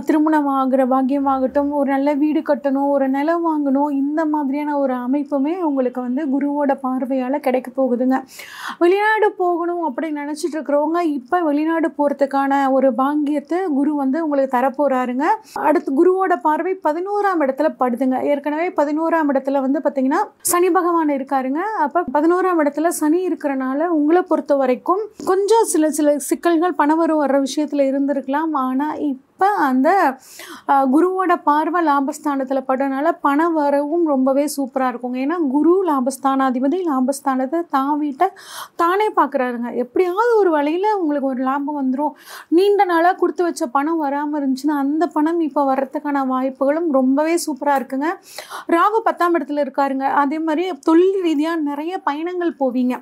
திருமணம் ஆகிற பாக்கியமாகட்டும், ஒரு நல்ல வீடு கட்டணும், ஒரு நிலம் வாங்கணும், இந்த மாதிரியான ஒரு அமைப்புமே உங்களுக்கு வந்து குருவோட பார்வையால் கிடைக்க போகுதுங்க. வெளிநாடு போகணும் அப்படின்னு நினச்சிட்டு இருக்கிறவங்க இப்போ வெளிநாடு போகிறதுக்கான ஒரு பாக்கியத்தை குரு வந்து உங்களுக்கு தரப்போகிறாருங்க. அடுத்து குருவோட பார்வை 11ஆம் இடத்துல படுதுங்க. ஏற்கனவே 11ஆம் இடத்துல வந்து பார்த்திங்கன்னா சனி பகவான் இருக்காருங்க. அப்போ 11ஆம் இடத்துல சனி இருக்கிறனால உங்களை பொறுத்த வரைக்கும் கொஞ்சம் சில சிக்கல்கள் பணவரவு வர்ற விஷயத்தில் இருந்திருக்கலாம். ஆனால் இப்போ அந்த குருவோட பார்வை லாபஸ்தானத்தில் படுறதுனால பண வரவும் ரொம்பவே சூப்பராக இருக்குங்க. ஏன்னா குரு லாபஸ்தானாதிபதி, லாபஸ்தானத்தை தான் வீட்டை தானே பார்க்குறாருங்க. எப்படியாவது ஒரு வழியில் உங்களுக்கு ஒரு லாபம் வந்துடும். நீண்ட நாளாக கொடுத்து வச்ச பணம் வராமல் இருந்துச்சுன்னா அந்த பணம் இப்போ வர்றதுக்கான வாய்ப்புகளும் ரொம்பவே சூப்பராக இருக்குங்க. ராகு 10ஆம் இடத்துல இருக்காருங்க. அதே மாதிரி தொழில் ரீதியாக நிறைய பயணங்கள் போவீங்க.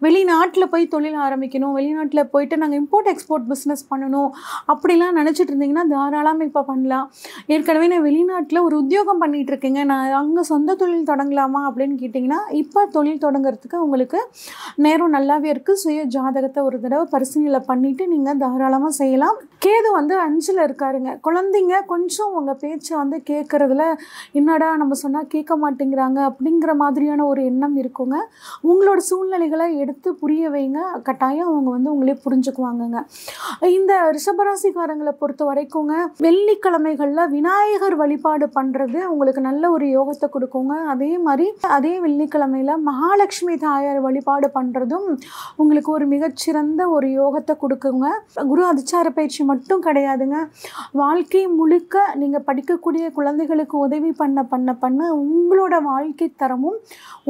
வெளிநாட்டில் போய் தொழில் ஆரம்பிக்கணும், வெளிநாட்டில் போயிட்டு நாங்கள் இம்போர்ட் எக்ஸ்போர்ட் பிஸ்னஸ் பண்ணணும் அப்படிலாம் நினச்சிட்டு இருந்தீங்கன்னா தாராளமாக இப்போ பண்ணலாம். ஏற்கனவே நான் வெளிநாட்டில் ஒரு உத்தியோகம் பண்ணிகிட்டு இருக்கேங்க, நான் அங்கே சொந்த தொழில் தொடங்கலாமா அப்படின்னு கேட்டிங்கன்னா இப்போ தொழில் தொடங்குறதுக்கு உங்களுக்கு நேரம் நல்லாவே இருக்குது. சுய ஜாதகத்தை ஒரு தடவை பரிசீலனை பண்ணிவிட்டு நீங்கள் தாராளமாக செய்யலாம். கேது வந்து 5ல் இருக்காருங்க. குழந்தைங்க கொஞ்சம் உங்கள் பேச்சை வந்து கேட்குறதுல என்னடா நம்ம சொன்னால் கேட்க மாட்டேங்கிறாங்க அப்படிங்கிற மாதிரியான ஒரு எண்ணம் இருக்குங்க. உங்களோட சூழ்நிலைகளை எடுத்து புரிய வைங்க, கட்டாயம் அவங்க வந்து உங்களே புரிஞ்சுக்குவாங்கங்க. இந்த ரிஷபராசிக்காரங்களை பொறுத்த வரைக்குங்க வெள்ளிக்கிழமைகளில் விநாயகர் வழிபாடு பண்ணுறது உங்களுக்கு நல்ல ஒரு யோகத்தை கொடுக்குங்க. அதே மாதிரி அதே வெள்ளிக்கிழமையில் மகாலட்சுமி தாயார் வழிபாடு பண்ணுறதும் உங்களுக்கு ஒரு மிகச்சிறந்த ஒரு யோகத்தை கொடுக்குங்க. குரு அதிச்சார பயிற்சி மட்டும் கிடையாதுங்க, வாழ்க்கை முழுக்க நீங்கள் படிக்கக்கூடிய குழந்தைகளுக்கு உதவி பண்ண உங்களோட வாழ்க்கை தரமும்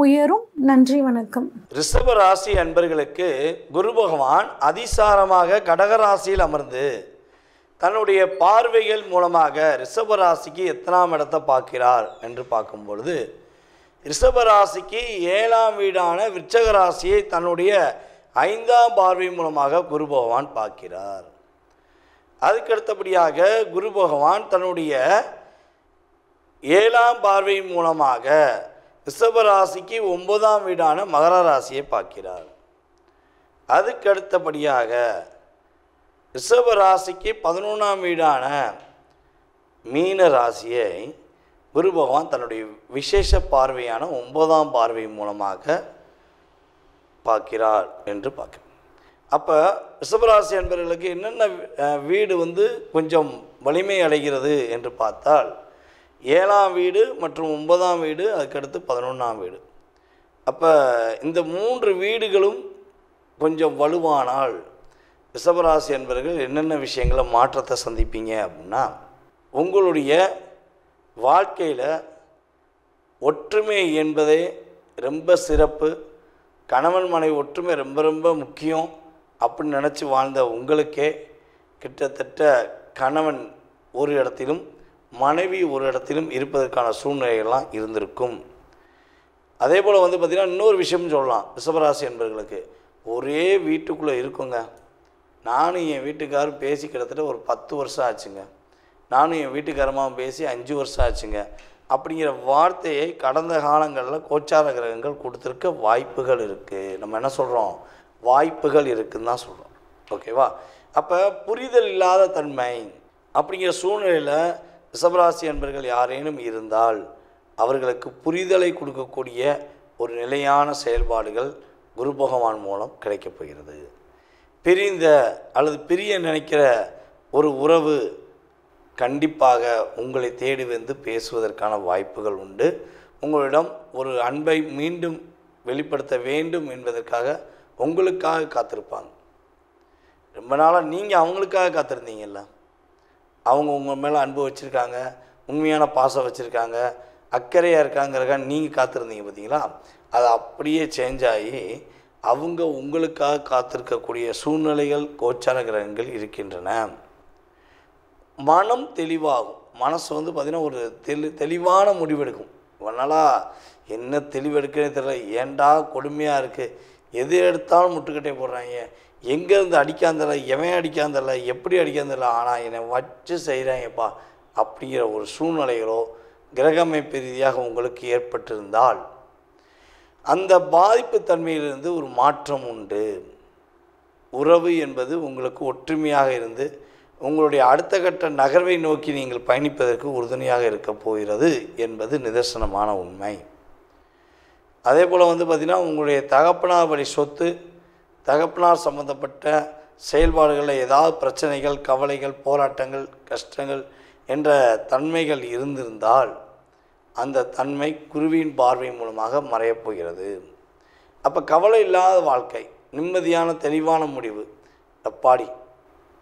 உயரும். நன்றி, வணக்கம். ரிஷப ராசி அன்பர்களுக்கு குரு பகவான் அதிசாரமாக கடகராசியில் அமர்ந்து தன்னுடைய பார்வைகள் மூலமாக ரிஷபராசிக்கு எத்தனாம் இடத்தை பார்க்கிறார் என்று பார்க்கும் பொழுது ரிஷபராசிக்கு 7ஆம் வீடான விருச்சக ராசியை தன்னுடைய 5ஆம் பார்வை மூலமாக குரு பகவான் பார்க்கிறார். அதுக்கடுத்தபடியாக குரு பகவான் தன்னுடைய 7ஆம் பார்வை மூலமாக ரிஷபராசிக்கு 9ஆம் வீடான மகர ராசியை பார்க்கிறார். அதுக்கடுத்தபடியாக ரிஷப ராசிக்கு 11ஆம் வீடான மீன ராசியை குரு பகவான் தன்னுடைய விசேஷ பார்வையான 9ஆம் பார்வை மூலமாக பார்க்கிறார் என்று பார்க்கிறோம். அப்போ ரிஷபராசி என்பவர்களுக்கு என்னென்ன வீடு கொஞ்சம் வலிமை அடைகிறது என்று பார்த்தால் 7ஆம் வீடு மற்றும் 9ஆம் வீடு, அதுக்கடுத்து 11ஆம் வீடு. அப்போ இந்த 3 வீடுகளும் கொஞ்சம் வலுவானால் ரிஷபராசி என்பவர்கள் என்னென்ன விஷயங்களை மாற்றத்தை சந்திப்பீங்க அப்படின்னா, உங்களுடைய வாழ்க்கையில் ஒற்றுமை என்பதே ரொம்ப சிறப்பு, கணவன் மனைவி ஒற்றுமை ரொம்ப ரொம்ப முக்கியம் அப்படின்னு நினச்சி வாழ்ந்த உங்களுக்கே கிட்டத்தட்ட கணவன் ஒரு இடத்திலும் மனைவி ஒரு இடத்திலும் இருப்பதற்கான சூழ்நிலைகள்லாம் இருந்திருக்கும். அதே போல் பார்த்திங்கன்னா இன்னொரு விஷயம் சொல்லலாம். ரிஷபராசி என்பவர்களுக்கு ஒரே வீட்டுக்குள்ளே இருக்குங்க. நானும் என் வீட்டுக்காரும் பேசி கிட்டத்தட்ட ஒரு 10 வருஷம் ஆச்சுங்க, நானும் என் வீட்டுக்காரமாக பேசி 5 வருஷம் ஆச்சுங்க அப்படிங்கிற வார்த்தையை கடந்த காலங்களில் கோச்சார கிரகங்கள் கொடுத்துருக்க வாய்ப்புகள் இருக்குது. நம்ம என்ன சொல்கிறோம், வாய்ப்புகள் இருக்குதுன்னு தான் சொல்கிறோம். ஓகேவா? அப்போ புரிதல் இல்லாத தன்மை அப்படிங்கிற சூழ்நிலையில் ரிஷபராசி என்பர்கள் யாரேனும் இருந்தால் அவர்களுக்கு புரிதலை கொடுக்கக்கூடிய ஒரு நிலையான செயல்பாடுகள் குரு பகவான் மூலம் கிடைக்கப் போகிறது. பிரிந்த அல்லது பிரிய நினைக்கிற ஒரு உறவு கண்டிப்பாக உங்களை தேடி பேசுவதற்கான வாய்ப்புகள் உண்டு. உங்களிடம் ஒரு அன்பை மீண்டும் வெளிப்படுத்த வேண்டும் என்பதற்காக உங்களுக்காக காத்திருப்பாங்க. ரொம்ப நாளாக நீங்கள் அவங்களுக்காக காத்திருந்தீங்கல்ல, அவங்க உங்கள் மேலே அன்பு வச்சுருக்காங்க, உண்மையான பாசம் வச்சுருக்காங்க, அக்கறையாக இருக்காங்கிறக்காக நீங்கள் காத்திருந்தீங்க பார்த்தீங்களா, அது அப்படியே சேஞ்ச் ஆகி அவங்க உங்களுக்காக காத்திருக்கக்கூடிய சூழ்நிலைகள் கோச்சார கிரகங்கள் இருக்கின்றன. மனம் தெளிவாகும். மனசு பார்த்திங்கன்னா ஒரு தெளிவான முடிவெடுக்கும். அதனால் என்ன தெளிவெடுக்கிறதே தெரியல, ஏண்டா கொடுமையாக இருக்குது, எது எடுத்தாலும் முட்டுக்கட்டே போடுறாங்க, எங்கேருந்து அடிக்காந்தல, எவன் அடிக்காந்தல, எப்படி அடிக்காந்தல, ஆனால் என்னை வச்சு செய்கிறாங்கப்பா அப்படிங்கிற ஒரு சூழ்நிலைகளோ கிரகமைப்பு ரீதியாக உங்களுக்கு ஏற்பட்டிருந்தால் அந்த பாதிப்பு தன்மையிலிருந்து ஒரு மாற்றம் உண்டு. உறவு என்பது உங்களுக்கு ஒற்றுமையாக இருந்து உங்களுடைய அடுத்த கட்ட நகர்வை நோக்கி நீங்கள் பயணிப்பதற்கு உறுதுணையாக இருக்க போகிறது என்பது நிதர்சனமான உண்மை. அதே போல் பார்த்திங்கன்னா உங்களுடைய தகப்பனார் வழி சொத்து, தகப்பனார் சம்பந்தப்பட்ட செயல்பாடுகளில் ஏதாவது பிரச்சனைகள், கவலைகள், போராட்டங்கள், கஷ்டங்கள் என்ற தன்மைகள் இருந்திருந்தால் அந்த தன்மை குருவின் பார்வை மூலமாக மறையப் போகிறது. அப்போ கவலை இல்லாத வாழ்க்கை, நிம்மதியான தெளிவான முடிவு, அப்பாடி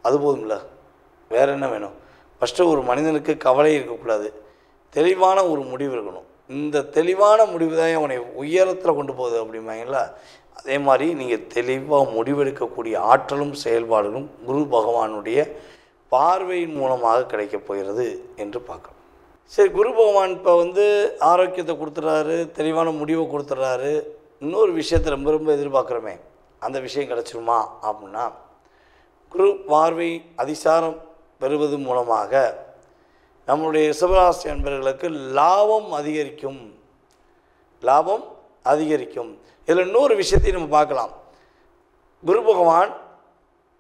அது போதும்ல, வேறு என்ன வேணும்? ஃபஸ்ட்டு ஒரு மனிதனுக்கு கவலை இருக்கக்கூடாது, தெளிவான ஒரு முடிவு இருக்கணும். இந்த தெளிவான முடிவு தான் அவனை உயரத்தில் கொண்டு போகுது அப்படிம்பாங்களா, அதே மாதிரி நீங்கள் தெளிவாக முடிவெடுக்கக்கூடிய ஆற்றலும் செயல்பாடுகளும் குரு பகவானுடைய பார்வையின் மூலமாக கிடைக்கப் போகிறது என்று பார்க்கணும். சரி, குரு பகவான் இப்போ ஆரோக்கியத்தை கொடுத்துட்றாரு, தெளிவான முடிவை கொடுத்துட்றாரு. இன்னொரு விஷயத்தை ரொம்ப ரொம்ப எதிர்பார்க்குறோமே, அந்த விஷயம் கிடச்சிருமா அப்படின்னா, குரு பார்வை அதிசாரம் பெறுவது மூலமாக நம்முடைய ரிஷபராசி அன்பர்களுக்கு லாபம் அதிகரிக்கும். லாபம் அதிகரிக்கும். இதில் இன்னொரு விஷயத்தையும் நம்ம பார்க்கலாம். குரு பகவான்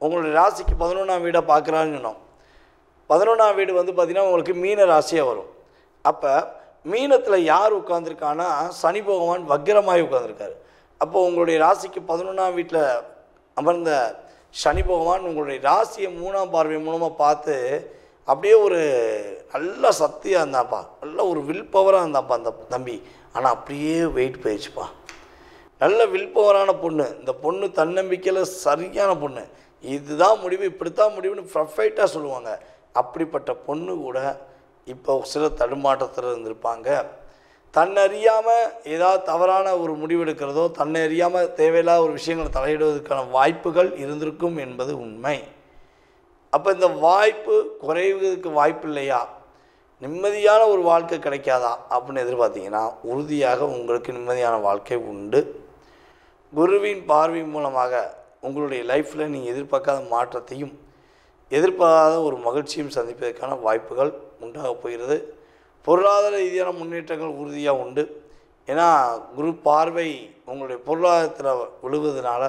உங்களுடைய ராசிக்கு 11ஆம் வீடை பார்க்குறான்னு சொன்னோம். 11ஆம் வீடு பார்த்திங்கன்னா உங்களுக்கு மீன ராசியாக வரும். அப்போ மீனத்தில் யார் உட்காந்துருக்கான்னா சனி பகவான் வக்ரமாகி உட்காந்துருக்காரு. அப்போ உங்களுடைய ராசிக்கு 11ஆம் வீட்டில் அமர்ந்த சனி பகவான் உங்களுடைய ராசியை 3ஆம் பார்வை மூலமாக பார்த்து அப்படியே ஒரு நல்ல சக்தியாக இருந்தாப்பா, நல்ல ஒரு வில் பவராக இருந்தாப்பா அந்த தம்பி. ஆனால் அப்படியே வெயிட் போயிடுச்சுப்பா. நல்ல வில் பவரான பொண்ணு, இந்த பொண்ணு தன்னம்பிக்கையில் சரியான பொண்ணு, இதுதான் முடிவு, இப்படித்தான் முடிவுன்னு பர்ஃபெக்டாக சொல்லுவாங்க. அப்படிப்பட்ட பொண்ணு கூட இப்போ சில தடுமாற்றத்தில் இருந்திருப்பாங்க. தன்னறியாமல் ஏதாவது தவறான ஒரு முடிவெடுக்கிறதோ, தன்னை அறியாமல் தேவையில்லாத ஒரு விஷயங்களை தலையிடுவதற்கான வாய்ப்புகள் இருந்திருக்கும் என்பது உண்மை. அப்போ இந்த வாய்ப்பு குறைவதற்கு வாய்ப்பு இல்லையா, நிம்மதியான ஒரு வாழ்க்கை கிடைக்காதா அப்படின்னு எதிர்பார்த்தீங்கன்னா உறுதியாக உங்களுக்கு நிம்மதியான வாழ்க்கை உண்டு. குருவின் பார்வை மூலமாக உங்களுடைய லைஃப்பில் நீங்கள் எதிர்பார்க்காத மாற்றத்தையும் எதிர்பாராத ஒரு மகிழ்ச்சியும் சந்திப்பதற்கான வாய்ப்புகள் உண்டாக போகிறது. பொருளாதார ரீதியான முன்னேற்றங்கள் உறுதியாக உண்டு. ஏன்னா குரு பார்வை உங்களுடைய பொருளாதாரத்தில் விழுவதனால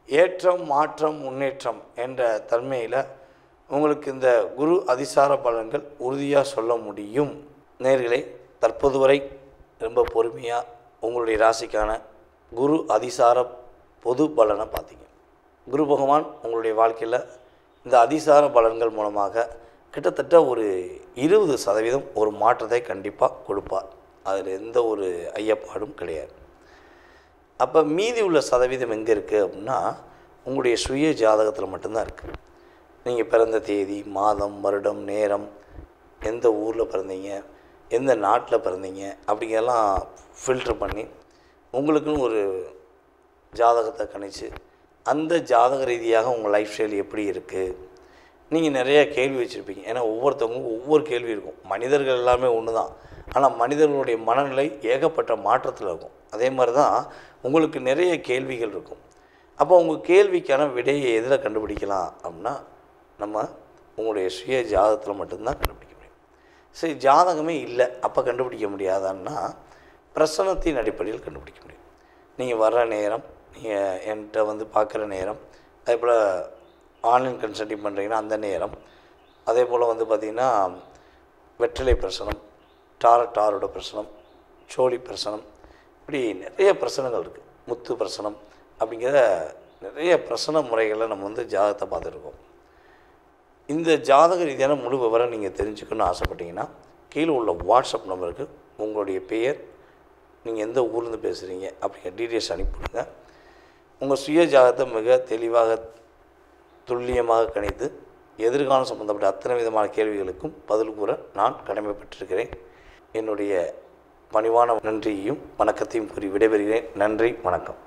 ஏற்றம், மாற்றம், முன்னேற்றம் என்ற தன்மையில் உங்களுக்கு இந்த குரு அதிசார பலன்கள் உறுதியாக சொல்ல முடியும். நேயர்களே, தற்போது வரை ரொம்ப பொறுமையாக உங்களுடைய ராசிக்கான குரு அதிசார பொது பலனை பார்த்தீங்க. குரு பகவான் உங்களுடைய வாழ்க்கையில் இந்த அதிசார பலன்கள் மூலமாக கிட்டத்தட்ட ஒரு 20% ஒரு மாற்றத்தை கண்டிப்பாக கொடுப்பார். அதில் எந்த ஒரு ஐயப்பாடும் கிடையாது. அப்போ மீதி உள்ள சதவீதம் எங்கே இருக்குது அப்படின்னா, உங்களுடைய சுய ஜாதகத்தில் மட்டும்தான் இருக்குது. நீங்கள் பிறந்த தேதி, மாதம், வருடம், நேரம், எந்த ஊரில் பிறந்தீங்க, எந்த நாட்டில் பிறந்தீங்க அப்படிங்கிறதெல்லாம் ஃபில்டர் பண்ணி உங்களுக்குன்னு ஒரு ஜாதகத்தை கணிச்சு அந்த ஜாதக ரீதியாக உங்கள் லைஃப் ஸ்டைல் எப்படி இருக்குது. நீங்கள் நிறைய கேள்வி வச்சுருப்பீங்க. ஏன்னா ஒவ்வொருத்தவங்களுக்கும் ஒவ்வொரு கேள்வி இருக்கும். மனிதர்கள் எல்லாமே ஒன்று தான். ஆனால் மனிதர்களுடைய மனநிலை ஏகப்பட்ட மாற்றத்தில் இருக்கும். அதே மாதிரி தான் உங்களுக்கு நிறைய கேள்விகள் இருக்கும். அப்போ உங்கள் கேள்விக்கான விடையை எதில் கண்டுபிடிக்கலாம் அப்படின்னா, நம்ம உங்களுடைய சுய ஜாதகத்தில் மட்டும்தான் கண்டுபிடிக்க முடியும். சரி, ஜாதகமே இல்லை அப்போ கண்டுபிடிக்க முடியாதான்னா பிரசனத்தின் அடிப்படையில் கண்டுபிடிக்க முடியும். நீங்கள் வர்ற நேரம், நீங்கள் என்கிட்ட வந்து பார்க்குற நேரம், அதே போல் ஆன்லைன் கன்சல்டிங் பண்ணுறீங்கன்னா அந்த நேரம், அதே போல் வந்து பார்த்திங்கன்னா வெற்றிலை பிரசனம், டாரோட பிரசனம், சோழி பிரசனம், இப்படி நிறைய பிரசனங்கள் இருக்குது. முத்து பிரசனம் அப்படிங்கிற நிறைய பிரசன முறைகளை நம்ம வந்து ஜாதகத்தை பார்த்துருக்கோம். இந்த ஜாதக ரீதியான முழு விவரம் நீங்கள் தெரிஞ்சுக்கணும்னு ஆசைப்பட்டீங்கன்னா கீழே உள்ள வாட்ஸ்அப் நம்பருக்கு உங்களுடைய பெயர், நீங்கள் எந்த ஊர்லேருந்து பேசுகிறீங்க அப்படிங்கிற டீட்டெயில்ஸ் அனுப்பிவிடுங்க. உங்கள் சுய ஜாதகத்தை மிக தெளிவாக துல்லியமாக கணித்து எதிர்காலம் சம்பந்தப்பட்ட அத்தனை விதமான கேள்விகளுக்கும் பதில் கூற நான் கடமைப்பட்டிருக்கிறேன். என்னுடைய பணிவான நன்றியையும் வணக்கத்தையும் கூறி விடைபெறுகிறேன். நன்றி, வணக்கம்.